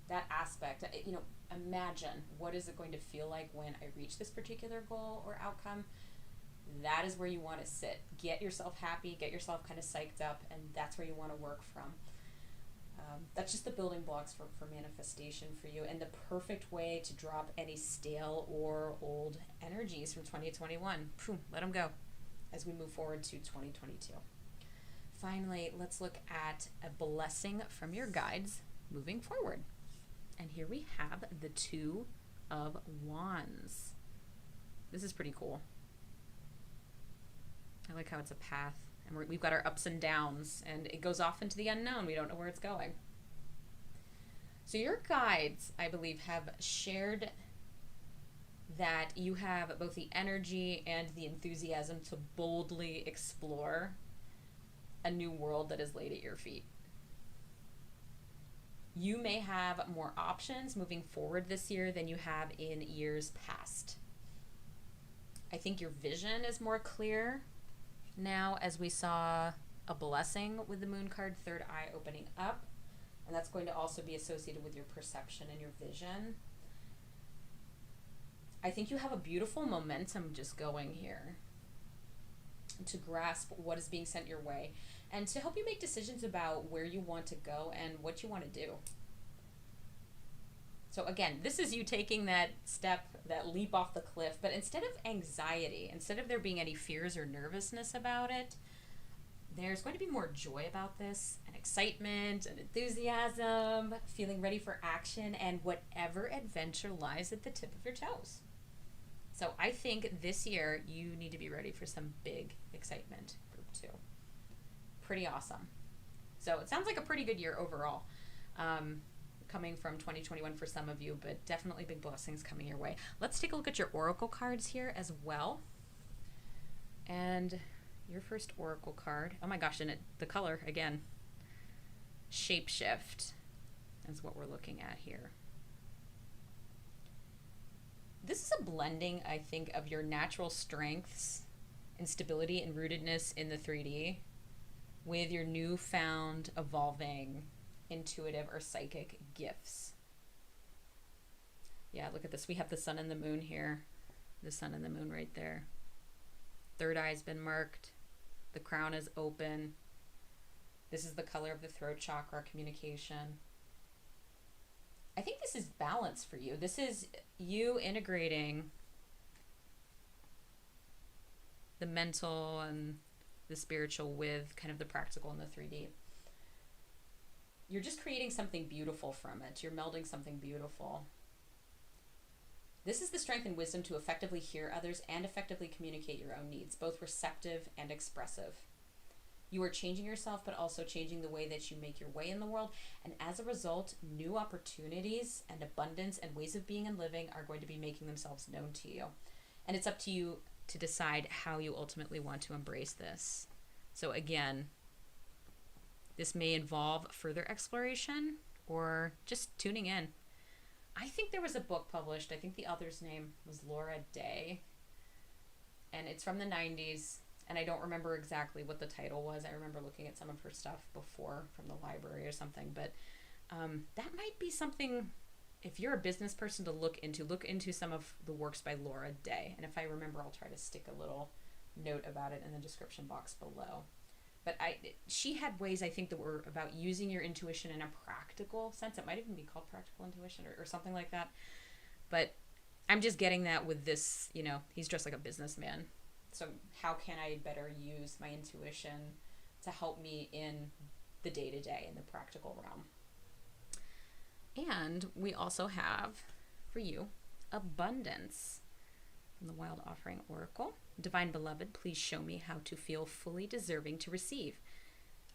that aspect, imagine what is it going to feel like when I reach this particular goal or outcome. That is where you want to sit. Get yourself happy, get yourself kind of psyched up, and that's where you want to work from. That's just the building blocks for manifestation for you, and the perfect way to drop any stale or old energies from 2021. Let them go as we move forward to 2022. Finally, let's look at a blessing from your guides moving forward. And here we have the Two of Wands. This is pretty cool. I like how it's a path, and we've got our ups and downs, and it goes off into the unknown. We don't know where it's going. So your guides, I believe, have shared that you have both the energy and the enthusiasm to boldly explore a new world that is laid at your feet. You may have more options moving forward this year than you have in years past. I think your vision is more clear now, as we saw a blessing with the Moon card, third eye opening up, and that's going to also be associated with your perception and your vision. I think you have a beautiful momentum just going here to grasp what is being sent your way and to help you make decisions about where you want to go and what you want to do. So again, this is you taking that step, that leap off the cliff, but instead of anxiety, instead of there being any fears or nervousness about it, there's going to be more joy about this, and excitement and enthusiasm, feeling ready for action, and whatever adventure lies at the tip of your toes. So I think this year you need to be ready for some big excitement, group 2. Pretty awesome. So it sounds like a pretty good year overall. Coming from 2021 for some of you, but definitely big blessings coming your way. Let's take a look at your oracle cards here as well. And your first oracle card, oh my gosh, and the color again, Shapeshift is what we're looking at here. This is a blending, I think, of your natural strengths and stability and rootedness in the 3D with your newfound, evolving, intuitive or psychic gifts. look at this. We have the sun and the moon here. The sun and the moon right there. Third eye's been marked. The crown is open. This is the color of the throat chakra, communication. I think this is balance for you. This is you integrating the mental and the spiritual with kind of the practical and the 3D. You're just creating something beautiful from it. You're melding something beautiful. This is the strength and wisdom to effectively hear others and effectively communicate your own needs, both receptive and expressive. You are changing yourself, but also changing the way that you make your way in the world. And as a result, new opportunities and abundance and ways of being and living are going to be making themselves known to you. And it's up to you to decide how you ultimately want to embrace this. So again, this may involve further exploration or just tuning in. I think there was a book published. I think the author's name was Laura Day. And it's from the 90s. And I don't remember exactly what the title was. I remember looking at some of her stuff before from the library or something. But that might be something, if you're a business person, to look into some of the works by Laura Day. And if I remember, I'll try to stick a little note about it in the description box below. But she had ways, I think, that were about using your intuition in a practical sense. It might even be called practical intuition or something like that. But I'm just getting that with this, he's dressed like a businessman. So how can I better use my intuition to help me in the day-to-day, in the practical realm? And we also have, for you, abundance. From the Wild Offering Oracle. Divine Beloved, please show me how to feel fully deserving to receive.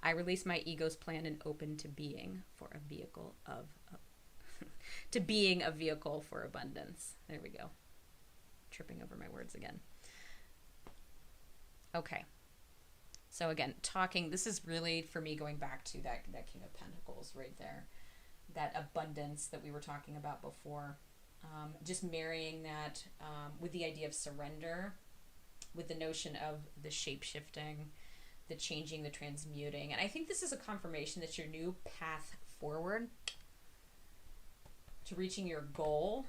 I release my ego's plan and open to being for a vehicle of to being a vehicle for abundance. There we go. Tripping over my words again. Okay. So again, this is really for me going back to that King of Pentacles right there. That abundance that we were talking about before. Just marrying that with the idea of surrender, with the notion of the shape-shifting, the changing, the transmuting. And I think this is a confirmation that your new path forward to reaching your goal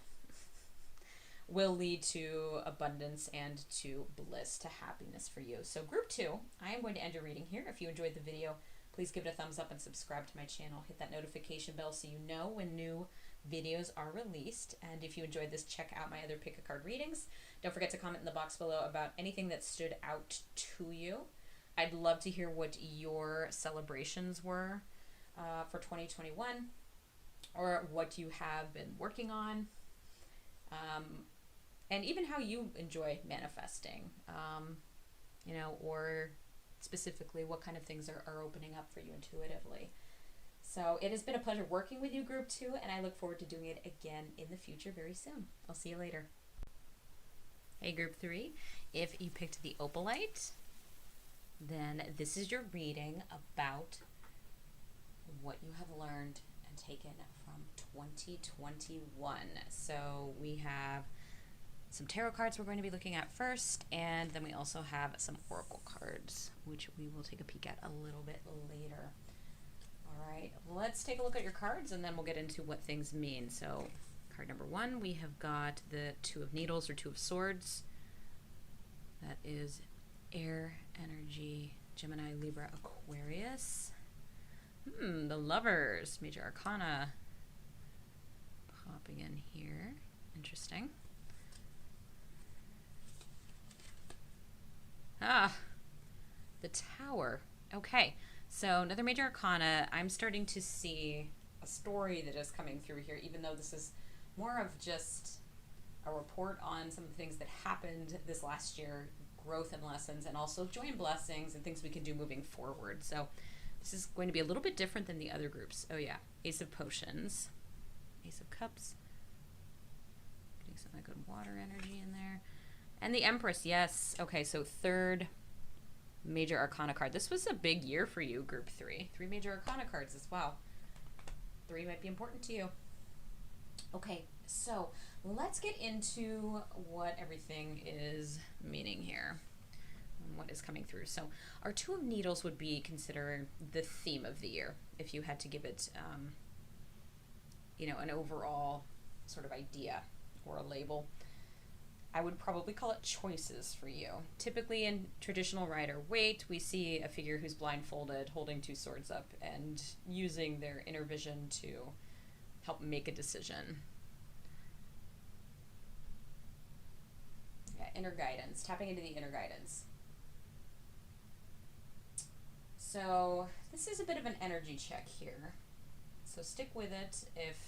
will lead to abundance and to bliss, to happiness for you. So group 2, I am going to end your reading here. If you enjoyed the video, please give it a thumbs up and subscribe to my channel. Hit that notification bell so you know when new videos are released. And if you enjoyed this, check out my other pick a card readings. Don't forget to comment in the box below about anything that stood out to you. I'd love to hear what your celebrations were for 2021, or what you have been working on, and even how you enjoy manifesting, or specifically what kind of things are opening up for you intuitively. So it has been a pleasure working with you, group 2, and I look forward to doing it again in the future very soon. I'll see you later. Hey, group 3, if you picked the Opalite, then this is your reading about what you have learned and taken from 2021. So we have some tarot cards we're going to be looking at first, and then we also have some oracle cards, which we will take a peek at a little bit later. All right, let's take a look at your cards, and then we'll get into what things mean. So card number 1, we have got the 2 of Needles or 2 of Swords. That is air energy, Gemini, Libra, Aquarius. The Lovers, Major Arcana popping in here. Interesting. The Tower. Okay, so another Major Arcana. I'm starting to see a story that is coming through here, even though this is more of just a report on some of the things that happened this last year, growth and lessons, and also joy and blessings and things we can do moving forward. So this is going to be a little bit different than the other groups. Oh yeah, Ace of Potions, Ace of Cups, getting some of that good water energy in there, and the Empress. Yes. Okay, so 3rd Major Arcana card. This was a big year for you, group 3. 3 Major Arcana cards as well. 3 might be important to you. Okay, so let's get into what everything is meaning here, and what is coming through. So our 2 of Needles would be considered the theme of the year, if you had to give it, an overall sort of idea or a label. I would probably call it choices for you. Typically in traditional Rider-Waite, we see a figure who's blindfolded, holding two swords up, and using their inner vision to help make a decision. Yeah, inner guidance, tapping into the inner guidance. So this is a bit of an energy check here. So stick with it. If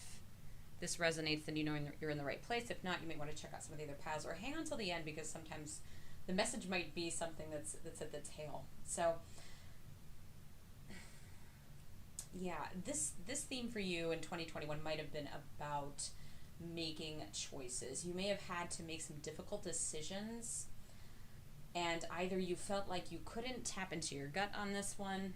this resonates, then you know you're in the right place. If not, you may want to check out some of the other paths, or hang on till the end, because sometimes the message might be something that's at the tail. So yeah, this theme for you in 2021 might have been about making choices. You may have had to make some difficult decisions, and either you felt like you couldn't tap into your gut on this one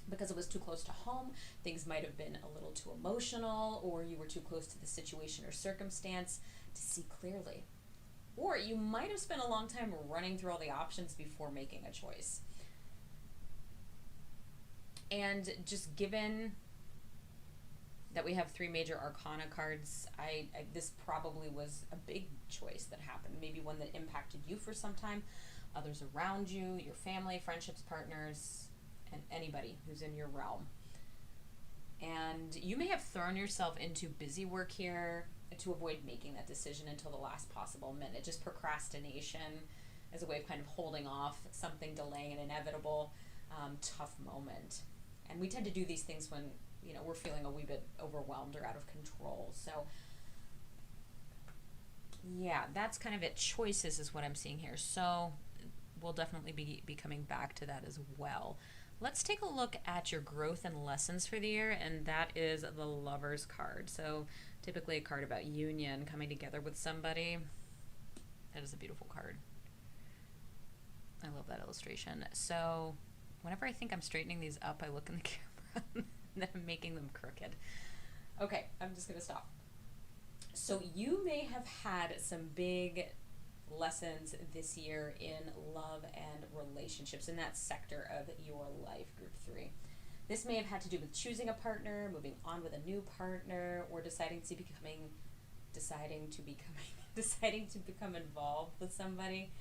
because it was too close to home, things might have been a little too emotional, or you were too close to the situation or circumstance to see clearly. Or you might have spent a long time running through all the options before making a choice. And just given that we have 3 major arcana cards, this probably was a big choice that happened, maybe one that impacted you for some time, others around you, your family, friendships, partners, and anybody who's in your realm. And you may have thrown yourself into busy work here to avoid making that decision until the last possible minute. Just procrastination as a way of kind of holding off something, delaying an inevitable tough moment. And we tend to do these things when we're feeling a wee bit overwhelmed or out of control. So yeah, that's kind of it. Choices is what I'm seeing here. So we'll definitely be coming back to that as well. Let's take a look at your growth and lessons for the year, and that is the Lover's card. So typically a card about union, coming together with somebody. That is a beautiful card. I love that illustration. So whenever I think I'm straightening these up, I look in the camera and then I'm making them crooked. Okay, I'm just going to stop. So you may have had some big lessons this year in love and relationships in that sector of your life, group 3. This may have had to do with choosing a partner, moving on with a new partner, or deciding to become involved with somebody,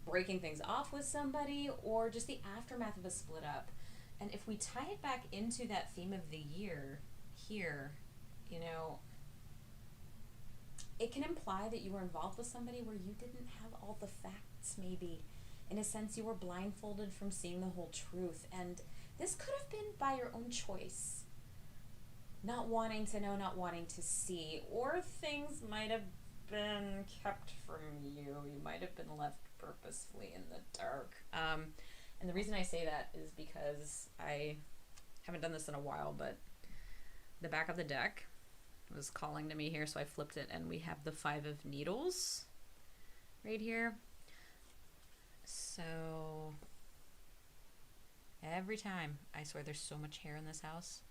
breaking things off with somebody, or just the aftermath of a split up. And if we tie it back into that theme of the year here, it can imply that you were involved with somebody where you didn't have all the facts, maybe. In a sense, you were blindfolded from seeing the whole truth. And this could have been by your own choice. Not wanting to know, not wanting to see. Or things might have been kept from you. You might have been left purposefully in the dark. And the reason I say that is because I haven't done this in a while, but the back of the deck was calling to me here, so I flipped it, and we have the 5 of Needles right here. So every time, I swear there's so much hair in this house.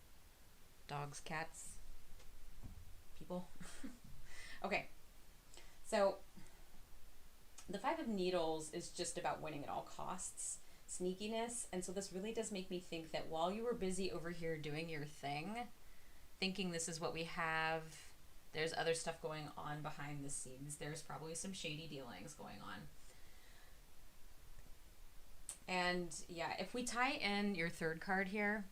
Dogs, cats, people. Okay, so the 5 of Needles is just about winning at all costs, sneakiness, and so this really does make me think that while you were busy over here doing your thing, thinking this is what we have, there's other stuff going on behind the scenes. There's probably some shady dealings going on. And yeah, if we tie in your 3rd card here,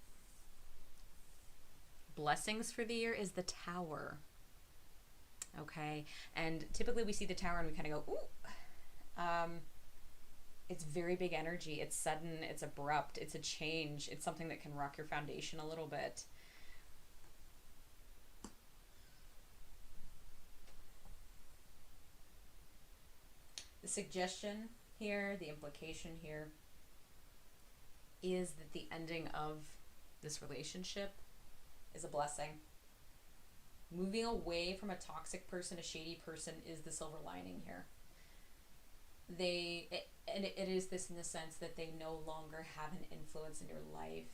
blessings for the year is the Tower. Okay, and typically we see the Tower and we kind of go, ooh. It's very big energy. It's sudden, it's abrupt, it's a change. It's something that can rock your foundation a little bit. The suggestion here, the implication here, is that the ending of this relationship is a blessing. Moving away from a toxic person, a shady person, is the silver lining here. It is this in the sense that they no longer have an influence in your life.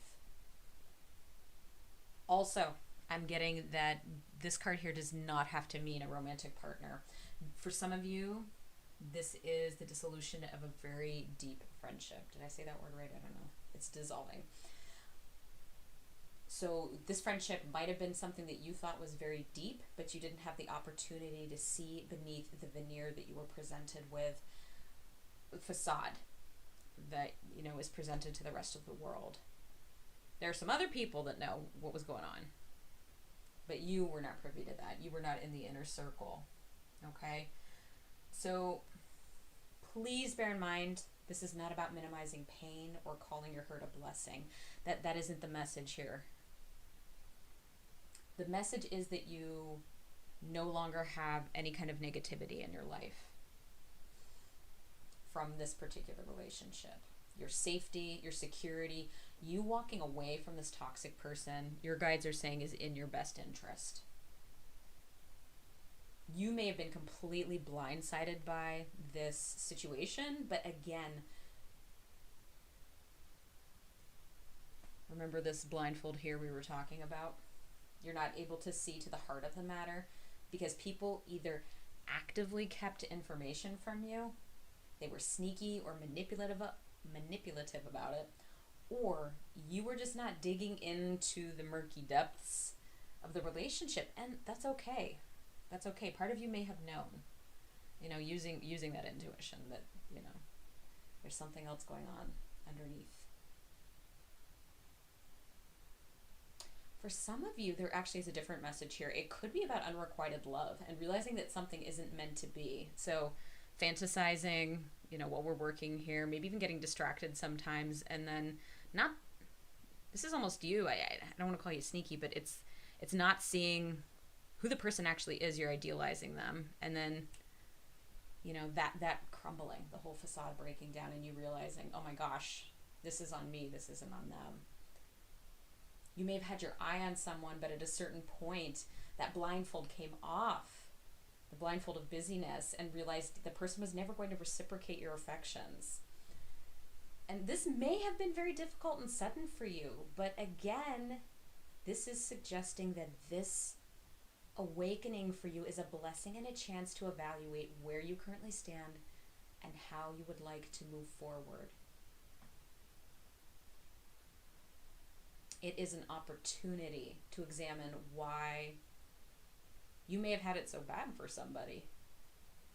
Also, I'm getting that this card here does not have to mean a romantic partner. For some of you, this is the dissolution of a very deep friendship. Did I say that word right? I don't know. It's dissolving. So this friendship might have been something that you thought was very deep, but you didn't have the opportunity to see beneath the veneer that you were presented with, facade that, you know, is presented to the rest of the world. There are some other people that know what was going on, but you were not privy to that. You were not in the inner circle. Okay? So please bear in mind, this is not about minimizing pain or calling your hurt a blessing. That isn't the message here. The message is that you no longer have any kind of negativity in your life from this particular relationship. Your safety, your security, you walking away from this toxic person, your guides are saying is in your best interest. You may have been completely blindsided by this situation, but again, remember this blindfold here we were talking about? You're not able to see to the heart of the matter because people either actively kept information from you, they were sneaky or manipulative about it, or you were just not digging into the murky depths of the relationship, and that's okay. That's okay. Part of you may have known, you know, using that intuition that, you know, there's something else going on underneath. For some of you, there actually is a different message here. It could be about unrequited love and realizing that something isn't meant to be. So fantasizing, you know, while we're working here, maybe even getting distracted sometimes, and then not, this is almost you. I don't want to call you sneaky, but it's not seeing who the person actually is. You're idealizing them. And then, you know, that crumbling, the whole facade breaking down, and you realizing, oh my gosh, this is on me. This isn't on them. You may have had your eye on someone, but at a certain point, that blindfold came off, the blindfold of busyness, and realized the person was never going to reciprocate your affections. And this may have been very difficult and sudden for you, but again, this is suggesting that this awakening for you is a blessing and a chance to evaluate where you currently stand and how you would like to move forward. It is an opportunity to examine why you may have had it so bad for somebody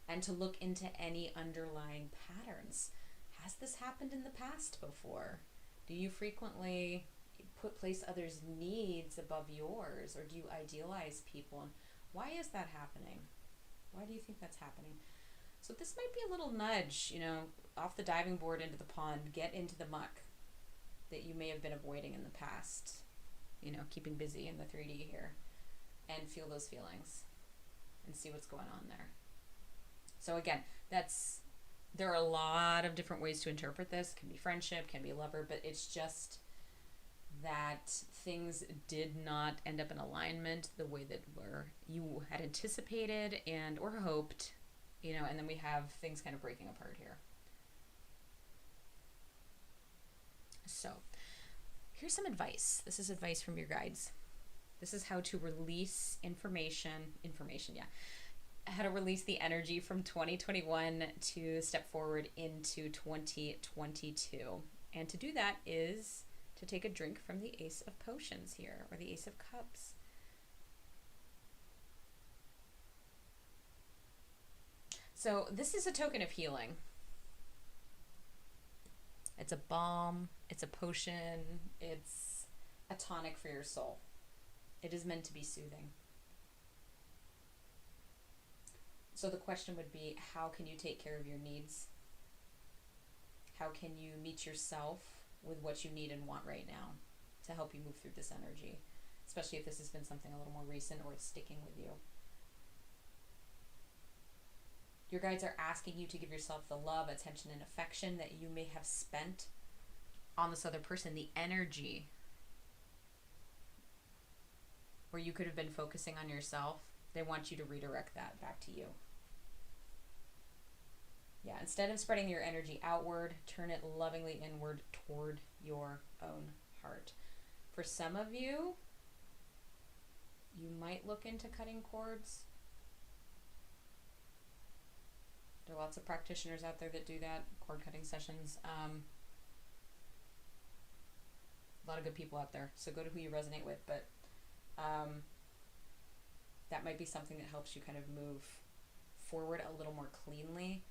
and to look into any underlying patterns. Has this happened in the past before? Do you frequently place others' needs above yours, or do you idealize people? And why is that happening? Why do you think that's happening? So this might be a little nudge, you know, off the diving board into the pond, get into the muck that you may have been avoiding in the past, you know, keeping busy in the 3D here, and feel those feelings and see what's going on there. So again, there are a lot of different ways to interpret this. It can be friendship, can be lover, but it's just that things did not end up in alignment the way that you had anticipated and or hoped, you know, and then we have things kind of breaking apart here. So here's some advice. This is advice from your guides. This is how to release information, how to release the energy from 2021 to step forward into 2022. And to do that is to take a drink from the Ace of Potions here, or the Ace of Cups. So this is a token of healing. It's a balm, it's a potion, it's a tonic for your soul. It is meant to be soothing. So the question would be, how can you take care of your needs? How can you meet yourself with what you need and want right now to help you move through this energy, especially if this has been something a little more recent or it's sticking with you? Your guides are asking you to give yourself the love, attention, and affection that you may have spent on this other person, the energy where you could have been focusing on yourself. They want you to redirect that back to you. Yeah, instead of spreading your energy outward, turn it lovingly inward toward your own heart. For some of you, you might look into cutting cords. There are lots of practitioners out there that do that, cord cutting sessions. A lot of good people out there, so go to who you resonate with. But that might be something that helps you kind of move forward a little more cleanly.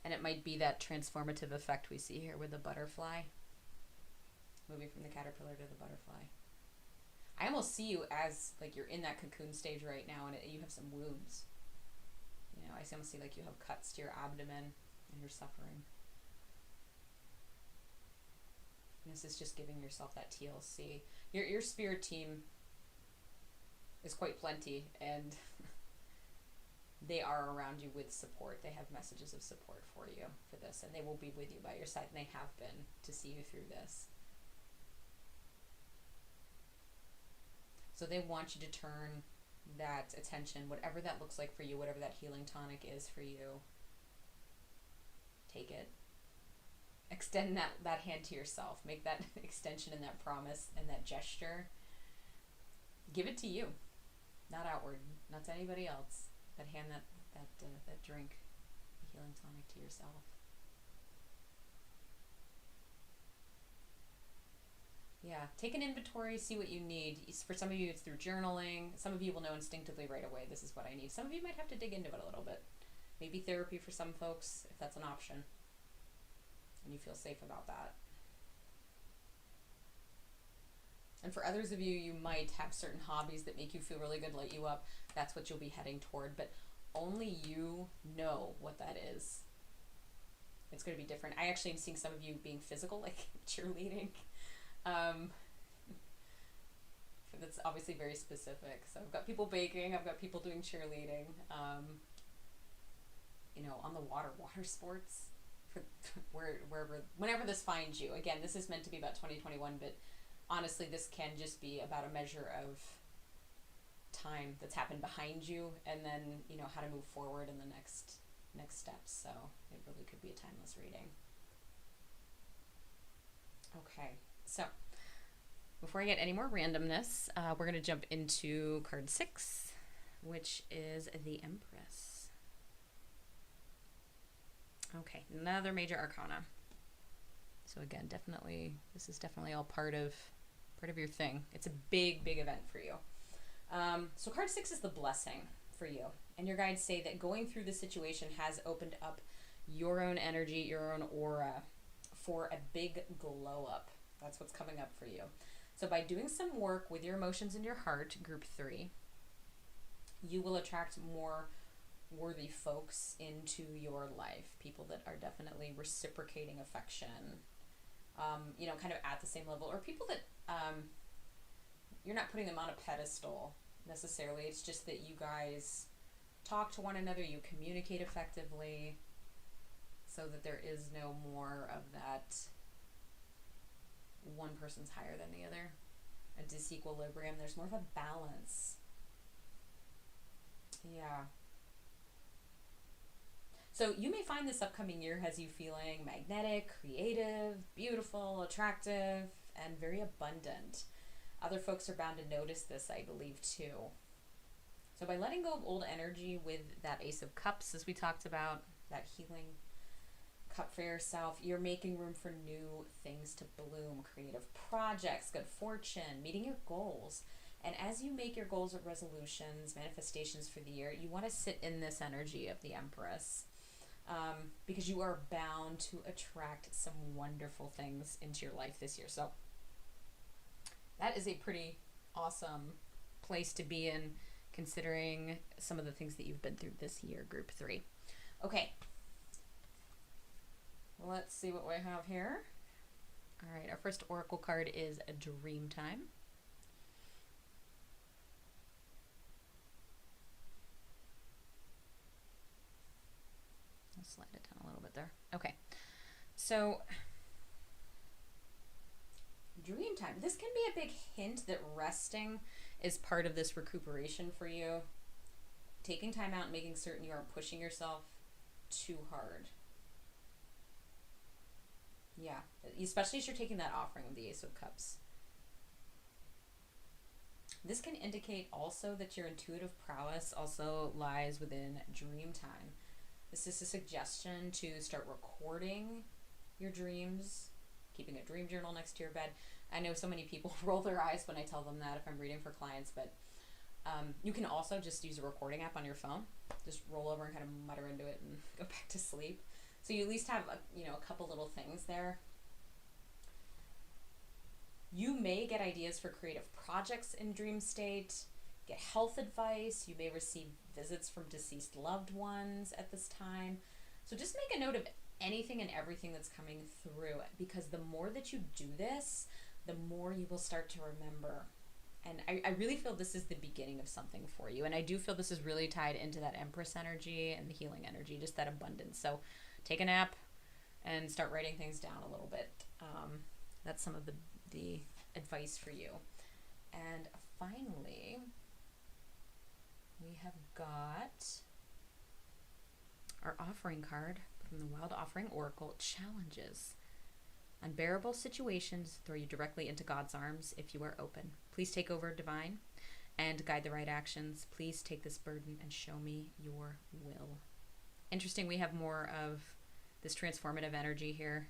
And it might be that transformative effect we see here with the butterfly. Moving from the caterpillar to the butterfly. I almost see you as like you're in that cocoon stage right now, and you have some wounds. You know, I almost see like you have cuts to your abdomen and you're suffering. And this is just giving yourself that TLC. Your spirit team is quite plenty, and they are around you with support. They have messages of support for you for this, and they will be with you by your side, and they have been to see you through this. So they want you to turn that attention, whatever that looks like for you, whatever that healing tonic is for you, take it. Extend that hand to yourself. Make that extension and that promise and that gesture. Give it to you, not outward, not to anybody else. But hand that drink, the healing tonic, to yourself. Yeah, take an inventory, see what you need. For some of you, it's through journaling. Some of you will know instinctively right away, this is what I need. Some of you might have to dig into it a little bit. Maybe therapy for some folks, if that's an option, and you feel safe about that. And for others of you, you might have certain hobbies that make you feel really good, light you up. That's what you'll be heading toward, but only you know what that is. It's going to be different. I actually am seeing some of you being physical, like cheerleading. That's obviously very specific. So I've got people baking, I've got people doing cheerleading, you know, on the water sports, for whenever this finds you. Again, this is meant to be about 2021, but honestly, this can just be about a measure of time that's happened behind you, and then, you know, how to move forward in the next steps. So it really could be a timeless reading. Okay, so before I get any more randomness, we're going to jump into card 6, which is the Empress. Okay, another major arcana. So again, this is definitely all part of your thing. It's a big event for you. So card 6 is the blessing for you. And your guides say that going through this situation has opened up your own energy, your own aura for a big glow up. That's what's coming up for you. So by doing some work with your emotions and your heart, group 3, you will attract more worthy folks into your life. People that are definitely reciprocating affection, you know, kind of at the same level, or people that you're not putting them on a pedestal necessarily. It's just that you guys talk to one another, you communicate effectively, so that there is no more of that one person's higher than the other, a disequilibrium. There's more of a balance. Yeah. So you may find this upcoming year has you feeling magnetic, creative, beautiful, attractive, and very abundant. Other folks are bound to notice this, I believe, too. So by letting go of old energy with that Ace of Cups, as we talked about, that healing cup for yourself, you're making room for new things to bloom, creative projects, good fortune, meeting your goals. And as you make your goals or resolutions, manifestations for the year, you want to sit in this energy of the Empress, because you are bound to attract some wonderful things into your life this year. So that is a pretty awesome place to be in, considering some of the things that you've been through this year, group 3. Okay. Let's see what we have here. All right, our first oracle card is a Dream Time. I'll slide it down a little bit there. Okay, so Dream Time. This can be a big hint that resting is part of this recuperation for you. Taking time out and making certain you aren't pushing yourself too hard. Yeah, especially as you're taking that offering of the Ace of Cups. This can indicate also that your intuitive prowess also lies within Dream Time. This is a suggestion to start recording your dreams, keeping a dream journal next to your bed, I know so many people roll their eyes when I tell them that if I'm reading for clients, but you can also just use a recording app on your phone. Just roll over and kind of mutter into it and go back to sleep. So you at least have a couple little things there. You may get ideas for creative projects in dream state, get health advice. You may receive visits from deceased loved ones at this time. So just make a note of anything and everything that's coming through, because the more that you do this, the more you will start to remember. And I really feel this is the beginning of something for you. And I do feel this is really tied into that Empress energy and the healing energy, just that abundance. So take a nap and start writing things down a little bit. That's some of the advice for you. And finally, we have got our offering card from the Wild Offering Oracle. Challenges. Unbearable situations throw you directly into God's arms if you are open. Please take over, divine, and guide the right actions. Please take this burden and show me your will. Interesting, we have more of this transformative energy here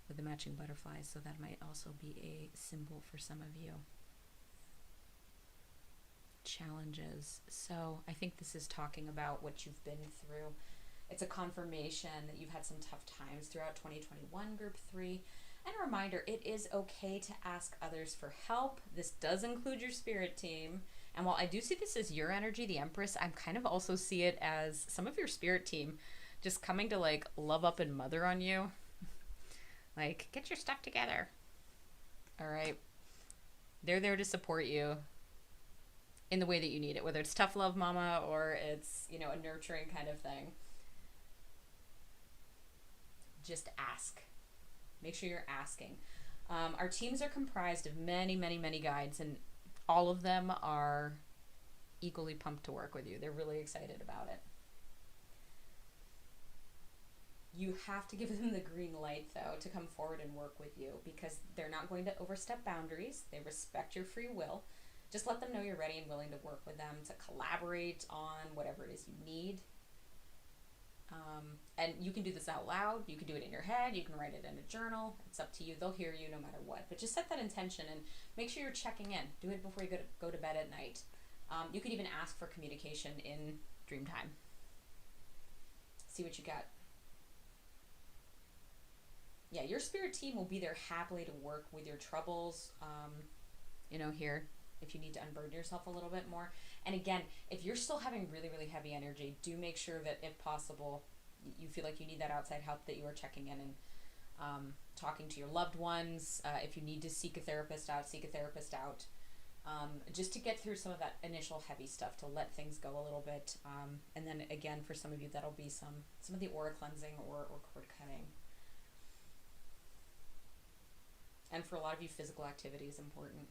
with the matching butterflies, so that might also be a symbol for some of you. Challenges. So I think this is talking about what you've been through. It's a confirmation that you've had some tough times throughout 2021, Group 3. And a reminder, it is okay to ask others for help. This does include your spirit team. And while I do see this as your energy, the Empress, I kind of also see it as some of your spirit team just coming to like love up and mother on you. Like, get your stuff together. All right. They're there to support you in the way that you need it, whether it's tough love mama or it's, a nurturing kind of thing. Just ask. Make sure you're asking. Our teams are comprised of many, many, many guides, and all of them are equally pumped to work with you. They're really excited about it. You have to give them the green light, though, to come forward and work with you, because they're not going to overstep boundaries. They respect your free will. Just let them know you're ready and willing to work with them, to collaborate on whatever it is you need. And you can do this out loud. You can do it in your head. You can write it in a journal. It's up to you. They'll hear you no matter what. But just set that intention and make sure you're checking in. Do it before you go to bed at night. You could even ask for communication in dream time. See what you got. Yeah, your spirit team will be there happily to work with your troubles, here, if you need to unburden yourself a little bit more. And again, if you're still having really, really heavy energy, do make sure that if possible, you feel like you need that outside help, that you are checking in and talking to your loved ones. If you need to seek a therapist out, just to get through some of that initial heavy stuff, to let things go a little bit. And then again, for some of you, that'll be some of the aura cleansing or cord cutting. And for a lot of you, physical activity is important.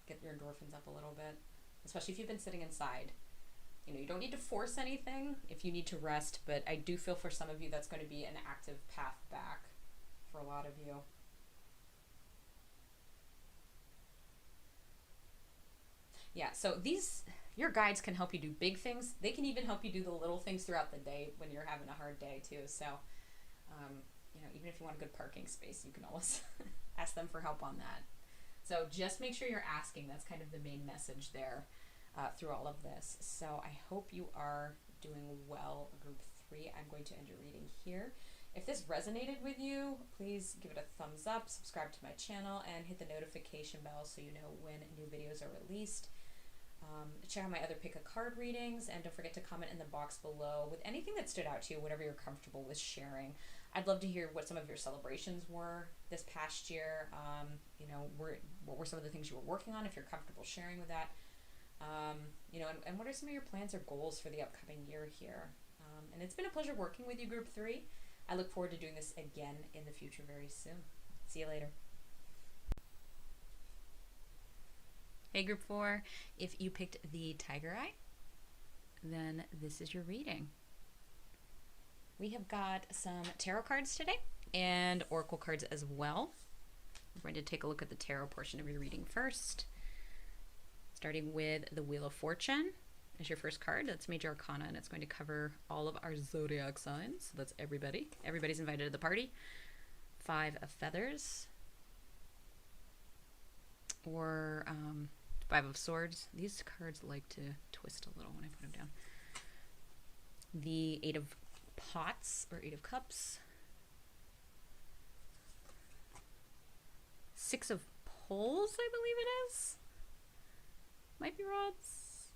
Get your endorphins up a little bit, especially if you've been sitting inside. You don't need to force anything if you need to rest, but I do feel for some of you that's going to be an active path back for a lot of you. Yeah, so your guides can help you do big things. They can even help you do the little things throughout the day when you're having a hard day too. So, even if you want a good parking space, you can always ask them for help on that. So just make sure you're asking. That's kind of the main message there through all of this. So I hope you are doing well, Group 3. I'm going to end your reading here. If this resonated with you, please give it a thumbs up, subscribe to my channel, and hit the notification bell so you know when new videos are released. Check out my other pick-a-card readings, and don't forget to comment in the box below with anything that stood out to you, whatever you're comfortable with sharing. I'd love to hear what some of your celebrations were this past year. What were some of the things you were working on, if you're comfortable sharing with that. And what are some of your plans or goals for the upcoming year here. And it's been a pleasure working with you, Group 3. I look forward to doing this again in the future very soon. See you later. Hey, Group 4. If you picked the Tiger Eye, then this is your reading. We have got some tarot cards today and oracle cards as well. We're going to take a look at the tarot portion of your reading first. Starting with the Wheel of Fortune as your first card. That's Major Arcana, and it's going to cover all of our zodiac signs. So that's everybody. Everybody's invited to the party. 5 of Feathers. or Five of Swords. These cards like to twist a little when I put them down. The Eight of Pots or Eight of Cups. Six of Poles, I believe it is. Might be rods,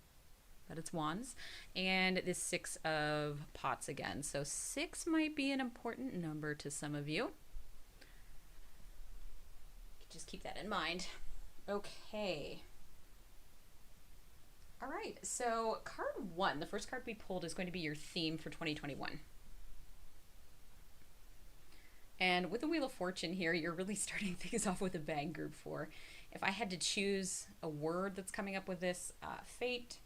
but it's wands. And this Six of Pots again. So 6 might be an important number to some of you. Just keep that in mind. Okay. All right, so card 1, the first card we pulled, is going to be your theme for 2021. And with the Wheel of Fortune here, you're really starting things off with a bang, group 4. If I had to choose a word that's coming up with this, fate,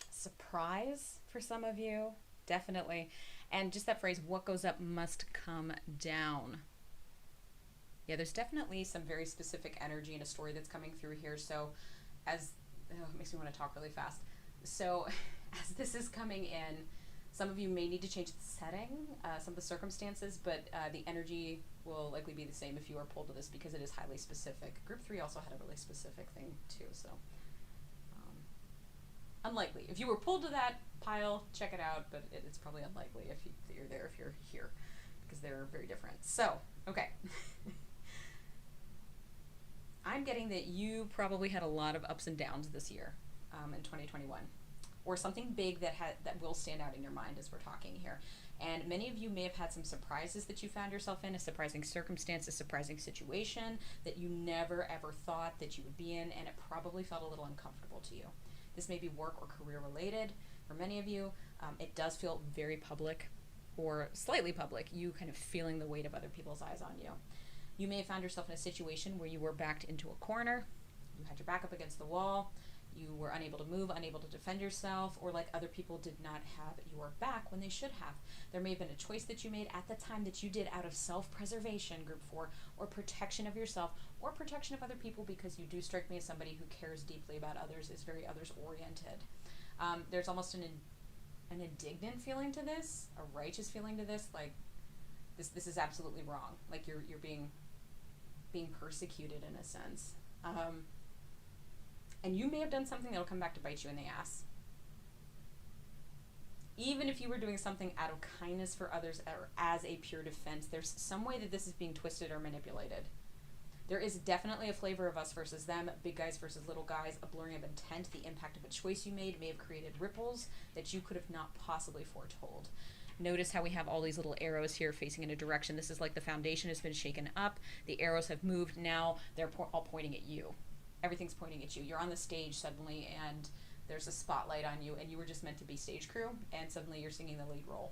surprise for some of you, definitely. And just that phrase, what goes up must come down. Yeah, there's definitely some very specific energy in a story that's coming through here. So it makes me want to talk really fast. So as this is coming in, some of you may need to change the setting, some of the circumstances, but the energy will likely be the same if you are pulled to this because it is highly specific. Group 3 also had a really specific thing too, so unlikely. If you were pulled to that pile, check it out, but it's probably unlikely if you're there, if you're here, because they're very different. So, okay. I'm getting that you probably had a lot of ups and downs this year in 2021, or something big that will stand out in your mind as we're talking here. And many of you may have had some surprises that you found yourself in, a surprising circumstance, a surprising situation that you never ever thought that you would be in, and it probably felt a little uncomfortable to you. This may be work or career related for many of you. It does feel very public or slightly public, you kind of feeling the weight of other people's eyes on you. You may have found yourself in a situation where you were backed into a corner, you had your back up against the wall, you were unable to move, unable to defend yourself, or like other people did not have your back when they should have. There may have been a choice that you made at the time that you did out of self-preservation, group 4, or protection of yourself, or protection of other people, because you do strike me as somebody who cares deeply about others, is very others-oriented. There's almost an indignant feeling to this, a righteous feeling to this, like this is absolutely wrong. Like you're being persecuted in a sense. And you may have done something that'll come back to bite you in the ass. Even if you were doing something out of kindness for others or as a pure defense, there's some way that this is being twisted or manipulated. There is definitely a flavor of us versus them, big guys versus little guys, a blurring of intent. The impact of a choice you made may have created ripples that you could have not possibly foretold. Notice how we have all these little arrows here facing in a direction. This is like the foundation has been shaken up. The arrows have moved. Now they're all pointing at you. Everything's pointing at you. You're on the stage suddenly, and there's a spotlight on you, and you were just meant to be stage crew, and suddenly you're singing the lead role.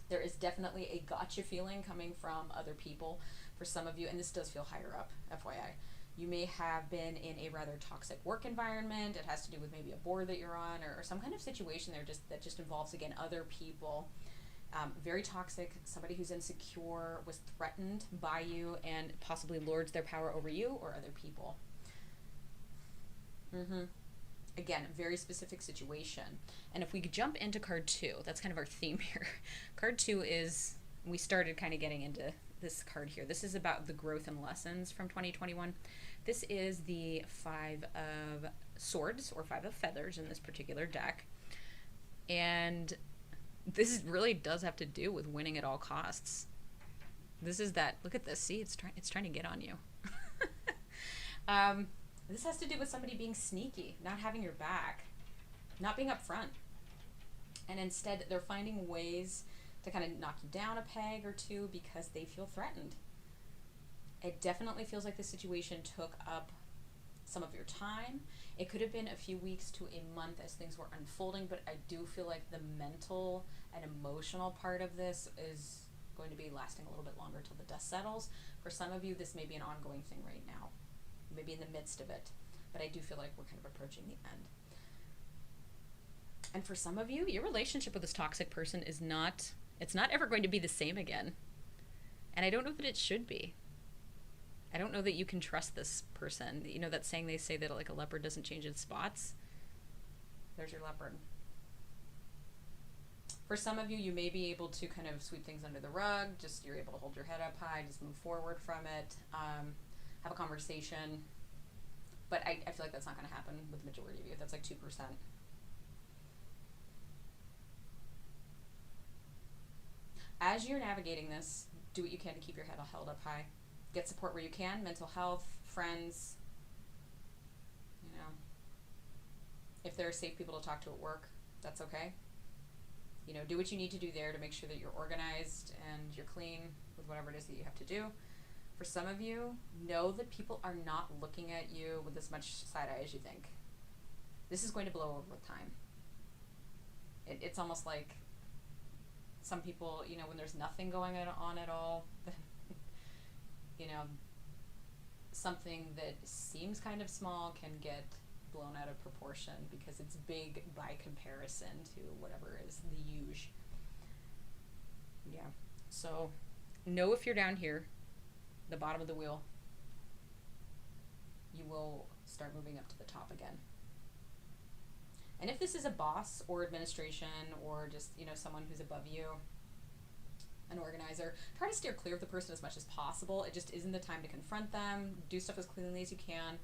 There is definitely a gotcha feeling coming from other people for some of you, and this does feel higher up, FYI. You may have been in a rather toxic work environment. It has to do with maybe a board that you're on, or some kind of situation there that just involves, again, other people. Very toxic, somebody who's insecure, was threatened by you, and possibly lords their power over you or other people. Again, very specific situation. And if we could jump into card 2, that's kind of our theme here. Card 2 is, we started kind of getting into this card here. This is about the growth and lessons from 2021. This is the 5 of Swords, or 5 of Feathers in this particular deck. And this really does have to do with winning at all costs. This is that, look at this, see, it's trying to get on you. This has to do with somebody being sneaky, not having your back, not being upfront. And instead, they're finding ways to kind of knock you down a peg or two because they feel threatened. It definitely feels like this situation took up some of your time. It could have been a few weeks to a month as things were unfolding, but I do feel like the mental and emotional part of this is going to be lasting a little bit longer till the dust settles. For some of you, this may be an ongoing thing right now. Maybe in the midst of it, but I do feel like we're kind of approaching the end. And for some of you, your relationship with this toxic person is not ever going to be the same again. And I don't know that it should be. I don't know that you can trust this person. You know that saying they say that like a leopard doesn't change its spots? There's your leopard. For some of you, you may be able to kind of sweep things under the rug. Just you're able to hold your head up high, just move forward from it, have a conversation. But I feel like that's not going to happen with the majority of you. That's like 2%. As you're navigating this, do what you can to keep your head held up high. Get support where you can, mental health, friends, you know. If there are safe people to talk to at work, that's okay. You know, do what you need to do there to make sure that you're organized and you're clean with whatever it is that you have to do. For some of you, know that people are not looking at you with as much side eye as you think. This is going to blow over with time. It's almost like some people, you know, when there's nothing going on at all, you know, something that seems kind of small can get blown out of proportion because it's big by comparison to whatever is the huge. Yeah. So know if you're down here, the bottom of the wheel, you will start moving up to the top again. And if this is a boss or administration or just, you know, someone who's above you, an organizer, try to steer clear of the person as much as possible. It just isn't the time to confront them. Do stuff as cleanly as you can.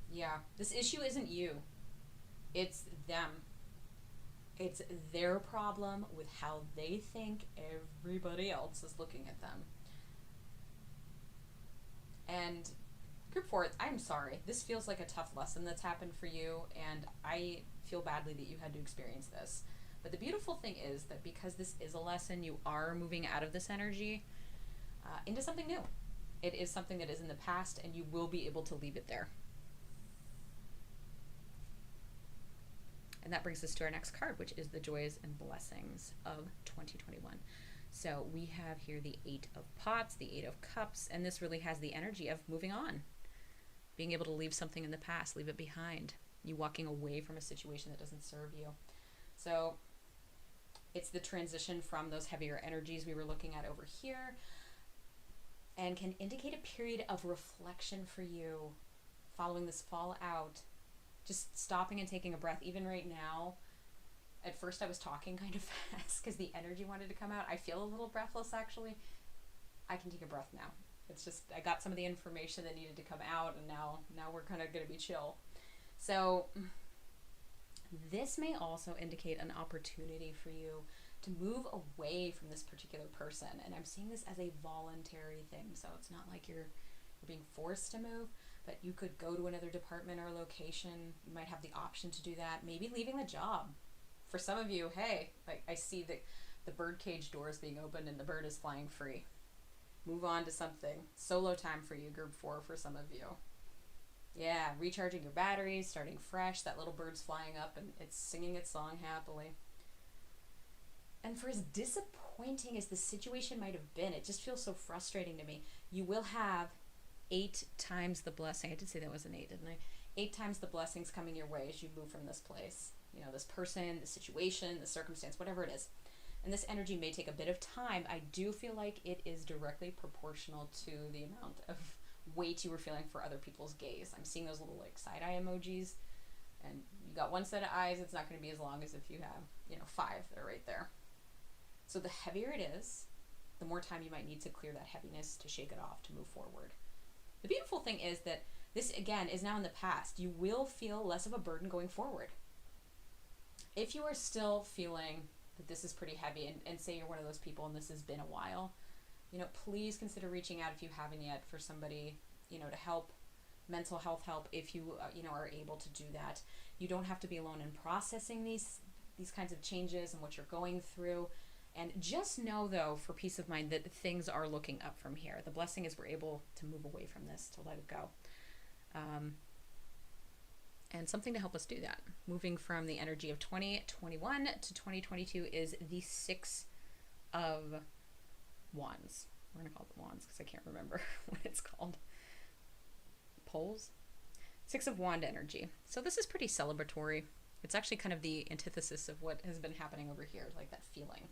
Yeah, this issue isn't you. It's them. It's their problem with how they think everybody else is looking at them. And Group 4, I'm sorry. This feels like a tough lesson that's happened for you, and I feel badly that you had to experience this. But the beautiful thing is that because this is a lesson, you are moving out of this energy into something new. It is something that is in the past, and you will be able to leave it there. And that brings us to our next card, which is the joys and blessings of 2021. So we have here the 8 of Pots, the 8 of Cups, and this really has the energy of moving on. Being able to leave something in the past, leave it behind. You walking away from a situation that doesn't serve you. So it's the transition from those heavier energies we were looking at over here and can indicate a period of reflection for you following this fallout. Just stopping and taking a breath. Even right now, at first I was talking kind of fast because the energy wanted to come out. I feel a little breathless actually. I can take a breath now. It's just, I got some of the information that needed to come out, and now we're kind of going to be chill. So this may also indicate an opportunity for you to move away from this particular person. And I'm seeing this as a voluntary thing. So it's not like you're being forced to move, but you could go to another department or location. You might have the option to do that. Maybe leaving the job. For some of you, hey, like I see the birdcage doors being opened and the bird is flying free. Move on to something. Solo time for you, Group 4 for some of you. Yeah, recharging your batteries, starting fresh. That little bird's flying up and it's singing its song happily. And for as disappointing as the situation might have been, it just feels so frustrating to me. You will have 8 times the blessing. I did say that was an 8, didn't I? 8 times the blessings coming your way as you move from this place. You know, this person, the situation, the circumstance, whatever it is. And this energy may take a bit of time. I do feel like it is directly proportional to the amount of weight you were feeling for other people's gaze. I'm seeing those little like side eye emojis. And you got one set of eyes, it's not going to be as long as if you have, you know, 5 that are right there. So the heavier it is, the more time you might need to clear that heaviness to shake it off, to move forward. The beautiful thing is that this, again, is now in the past. You will feel less of a burden going forward. If you are still feeling that this is pretty heavy, and say you're one of those people and this has been a while, you know, please consider reaching out if you haven't yet for somebody, you know, to help, mental health help if you, you know, are able to do that. You don't have to be alone in processing these kinds of changes and what you're going through. And just know, though, for peace of mind, that things are looking up from here. The blessing is we're able to move away from this, to let it go. And something to help us do that. Moving from the energy of 2021 to 2022 is the 6 of Wands. We're going to call it Wands because I can't remember what it's called. Poles? 6 of Wand energy. So this is pretty celebratory. It's actually kind of the antithesis of what has been happening over here, like that feeling.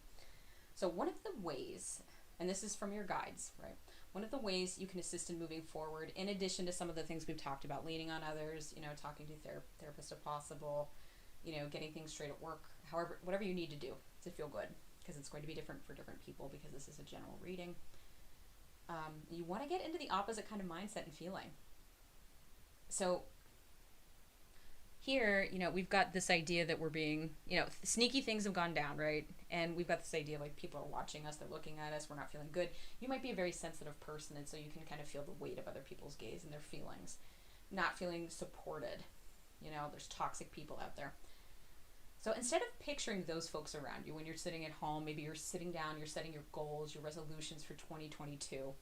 So one of the ways, and this is from your guides, right? One of the ways you can assist in moving forward, in addition to some of the things we've talked about, leaning on others, you know, talking to therapist if possible, getting things straight at work, however, whatever you need to do to feel good, because it's going to be different for different people because this is a general reading. You want to get into the opposite kind of mindset and feeling. So here, we've got this idea that we're being, sneaky things have gone down, right? And we've got this idea like people are watching us, they're looking at us, we're not feeling good. You might be a very sensitive person, and so you can kind of feel the weight of other people's gaze and their feelings, not feeling supported. There's toxic people out there. So instead of picturing those folks around you when you're sitting at home, maybe you're sitting down, you're setting your goals, your resolutions for 2022.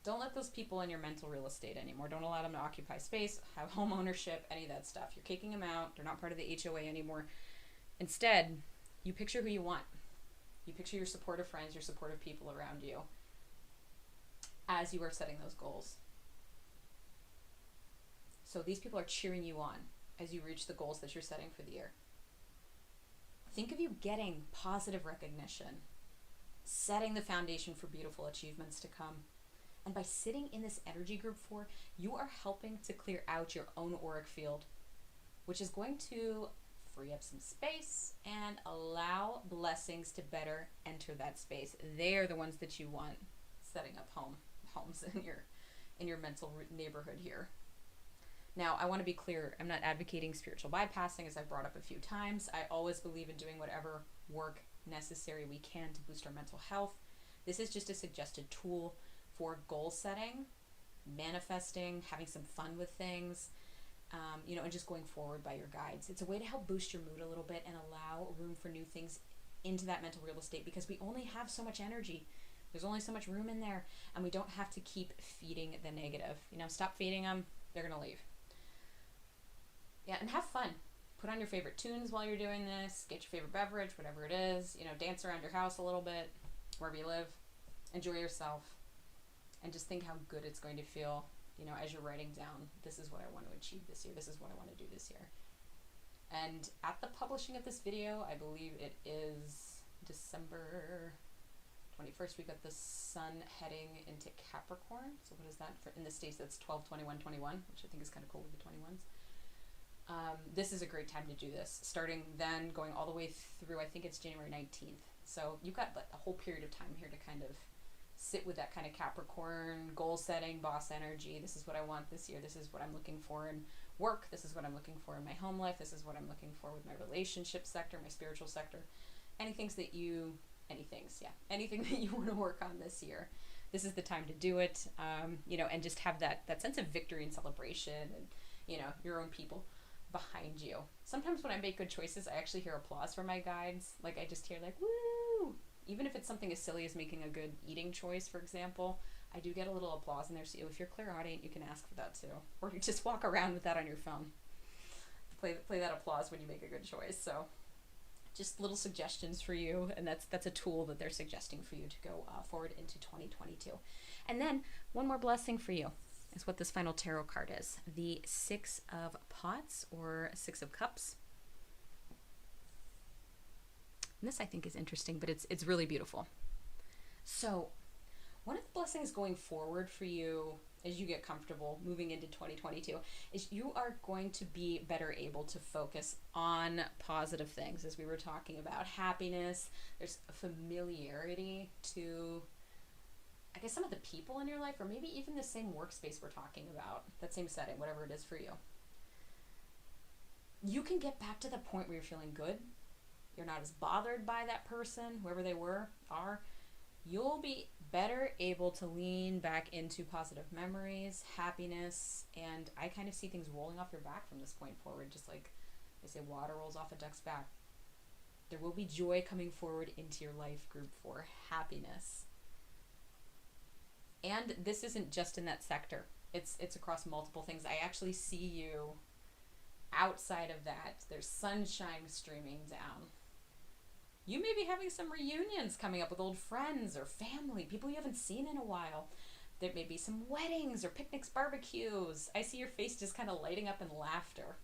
Don't let those people in your mental real estate anymore. Don't allow them to occupy space, have home ownership, any of that stuff. You're kicking them out. They're not part of the HOA anymore. Instead, you picture who you want. You picture your supportive friends, your supportive people around you as you are setting those goals. So these people are cheering you on as you reach the goals that you're setting for the year. Think of you getting positive recognition, setting the foundation for beautiful achievements to come. And by sitting in this energy group 4, you are helping to clear out your own auric field, which is going to free up some space and allow blessings to better enter that space. They are the ones that you want setting up homes in your mental neighborhood here. Now, I want to be clear, I'm not advocating spiritual bypassing, as I've brought up a few times. I always believe in doing whatever work necessary we can to boost our mental health. This is just a suggested tool for goal setting, manifesting, having some fun with things, and just going forward by your guides. It's a way to help boost your mood a little bit and allow room for new things into that mental real estate, because we only have so much energy. There's only so much room in there, and we don't have to keep feeding the negative. Stop feeding them, they're going to leave. Yeah, and have fun. Put on your favorite tunes while you're doing this. Get your favorite beverage, whatever it is. Dance around your house a little bit, wherever you live. Enjoy yourself. And just think how good it's going to feel, as you're writing down, this is what I want to achieve this year. This is what I want to do this year. And at the publishing of this video, I believe it is December 21st, we got the sun heading into Capricorn. So what is that? In the States, that's 12/21/21, which I think is kind of cool with the 21s. This is a great time to do this, starting then going all the way through, I think it's January 19th. So you've got a whole period of time here to kind of sit with that kind of Capricorn goal setting, boss energy. This is what I want this year. This is what I'm looking for in work. This is what I'm looking for in my home life. This is what I'm looking for with my relationship sector, my spiritual sector. Anything that you want to work on this year. This is the time to do it, and just have that sense of victory and celebration and, your own people behind you. Sometimes when I make good choices, I actually hear applause from my guides. Like I just hear woo! Even if it's something as silly as making a good eating choice, for example, I do get a little applause in there. So if you're clairaudient, you can ask for that too. Or you just walk around with that on your phone. Play that applause when you make a good choice. So just little suggestions for you, and that's a tool that they're suggesting for you to go forward into 2022. And then one more blessing for you is what this final tarot card is. The 6 of Pots, or 6 of Cups. And this I think is interesting, but it's really beautiful. So one of the blessings going forward for you as you get comfortable moving into 2022 is you are going to be better able to focus on positive things, as we were talking about. Happiness, there's a familiarity to, I guess, some of the people in your life, or maybe even the same workspace we're talking about, that same setting, whatever it is for you. You can get back to the point where you're feeling good. You're not as bothered by that person, whoever they are. You'll be better able to lean back into positive memories, happiness, and I kind of see things rolling off your back from this point forward, just like they say water rolls off a duck's back. There will be joy coming forward into your life, group 4, happiness. And this isn't just in that sector. It's across multiple things. I actually see you outside of that. There's sunshine streaming down. You may be having some reunions coming up with old friends or family, people you haven't seen in a while. There may be some weddings or picnics, barbecues. I see your face just kind of lighting up in laughter.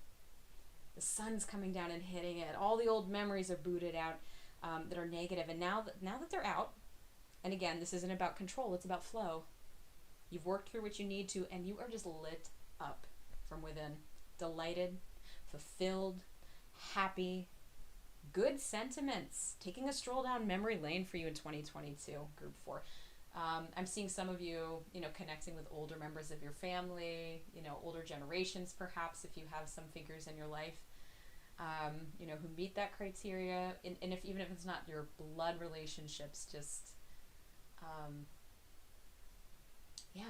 The sun's coming down and hitting it. All the old memories are booted out that are negative. And now that they're out, and again, this isn't about control, it's about flow. You've worked through what you need to, and you are just lit up from within. Delighted, fulfilled, happy, good sentiments, taking a stroll down memory lane for you in 2022, group 4. I'm seeing some of you, connecting with older members of your family, older generations perhaps, if you have some figures in your life, who meet that criteria. And even if it's not your blood relationships, just,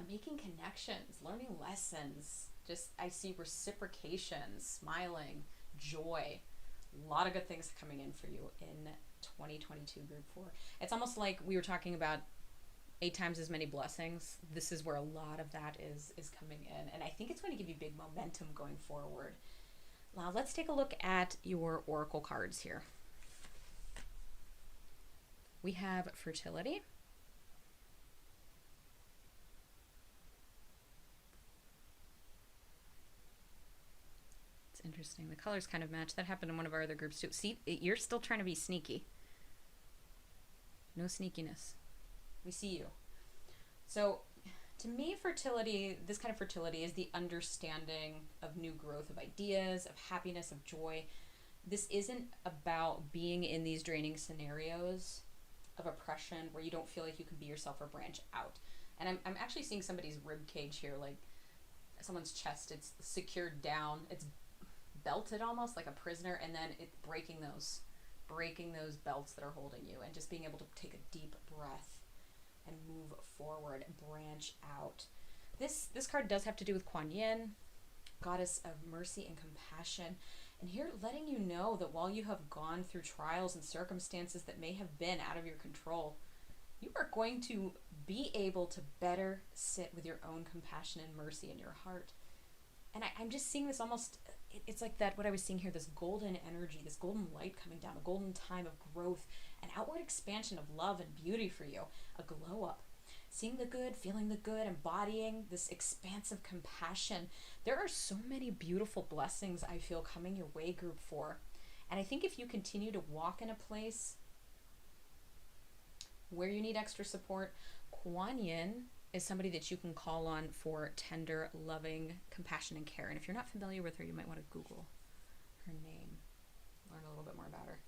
making connections, learning lessons. Just, I see reciprocation, smiling, joy. A lot of good things coming in for you in 2022, group 4. It's almost like we were talking about 8 times as many blessings. This is where a lot of that is coming in. And I think it's going to give you big momentum going forward. Now let's take a look at your oracle cards here. We have fertility. It's interesting. The colors kind of match. That happened in one of our other groups too. See, you're still trying to be sneaky. No sneakiness. We see you. So to me, fertility, this kind of fertility is the understanding of new growth of ideas, of happiness, of joy. This isn't about being in these draining scenarios of oppression where you don't feel like you can be yourself or branch out. And I'm actually seeing somebody's rib cage here, like someone's chest. It's secured down. It's belted almost like a prisoner, and then it's breaking those belts that are holding you, and just being able to take a deep breath and move forward, branch out. This card does have to do with Kuan Yin, goddess of mercy and compassion. And here letting you know that while you have gone through trials and circumstances that may have been out of your control, you are going to be able to better sit with your own compassion and mercy in your heart. And I'm just seeing this almost, it's like that, what I was seeing here, this golden energy, this golden light coming down, a golden time of growth, an outward expansion of love and beauty for you, a glow up. Seeing the good, feeling the good, embodying this expansive compassion. There are so many beautiful blessings I feel coming your way, group 4. And I think if you continue to walk in a place where you need extra support, Kuan Yin is somebody that you can call on for tender, loving compassion and care. And if you're not familiar with her, you might want to Google her name, learn a little bit more about her.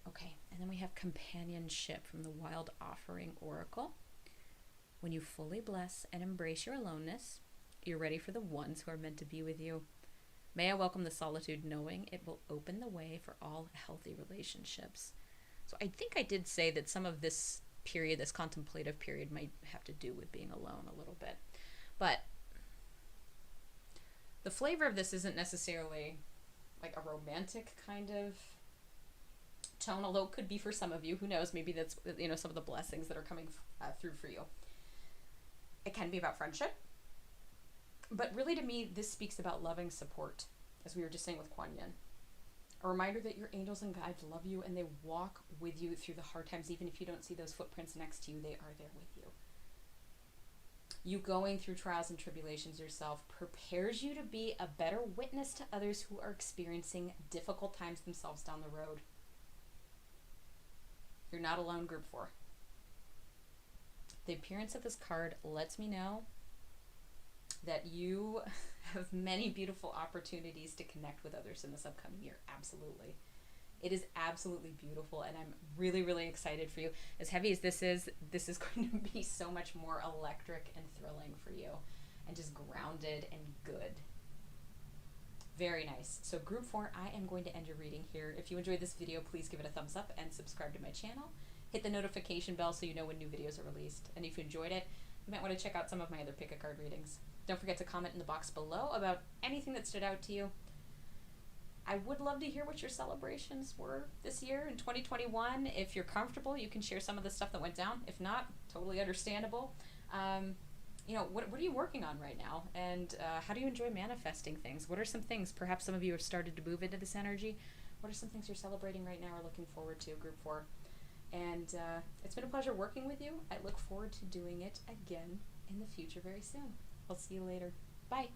Okay, and then we have companionship from the Wild Offering Oracle. When you fully bless and embrace your aloneness, you're ready for the ones who are meant to be with you. May I welcome the solitude, knowing it will open the way for all healthy relationships. So I think I did say that some of this period, this contemplative period, might have to do with being alone a little bit. But the flavor of this isn't necessarily like a romantic kind of tone, although it could be for some of you. Who knows? Maybe that's, some of the blessings that are coming through for you. It can be about friendship. But really, to me, this speaks about loving support, as we were just saying with Kuan Yin. A reminder that your angels and guides love you, and they walk with you through the hard times. Even if you don't see those footprints next to you, they are there with you. You going through trials and tribulations yourself prepares you to be a better witness to others who are experiencing difficult times themselves down the road. You're not alone, group 4. The appearance of this card lets me know that you have many beautiful opportunities to connect with others in this upcoming year. Absolutely. It is absolutely beautiful, and I'm really, really excited for you. As heavy as this is going to be so much more electric and thrilling for you, and just grounded and good. Very nice. So group 4, I am going to end your reading here. If you enjoyed this video, please give it a thumbs up and subscribe to my channel. Hit the notification bell so you know when new videos are released. And if you enjoyed it, you might want to check out some of my other pick-a-card readings. Don't forget to comment in the box below about anything that stood out to you. I would love to hear what your celebrations were this year in 2021. If you're comfortable, you can share some of the stuff that went down. If not, totally understandable. What are you working on right now? And how do you enjoy manifesting things? What are some things, perhaps some of you have started to move into this energy. What are some things you're celebrating right now or looking forward to, group 4? And it's been a pleasure working with you. I look forward to doing it again in the future very soon. I'll see you later. Bye.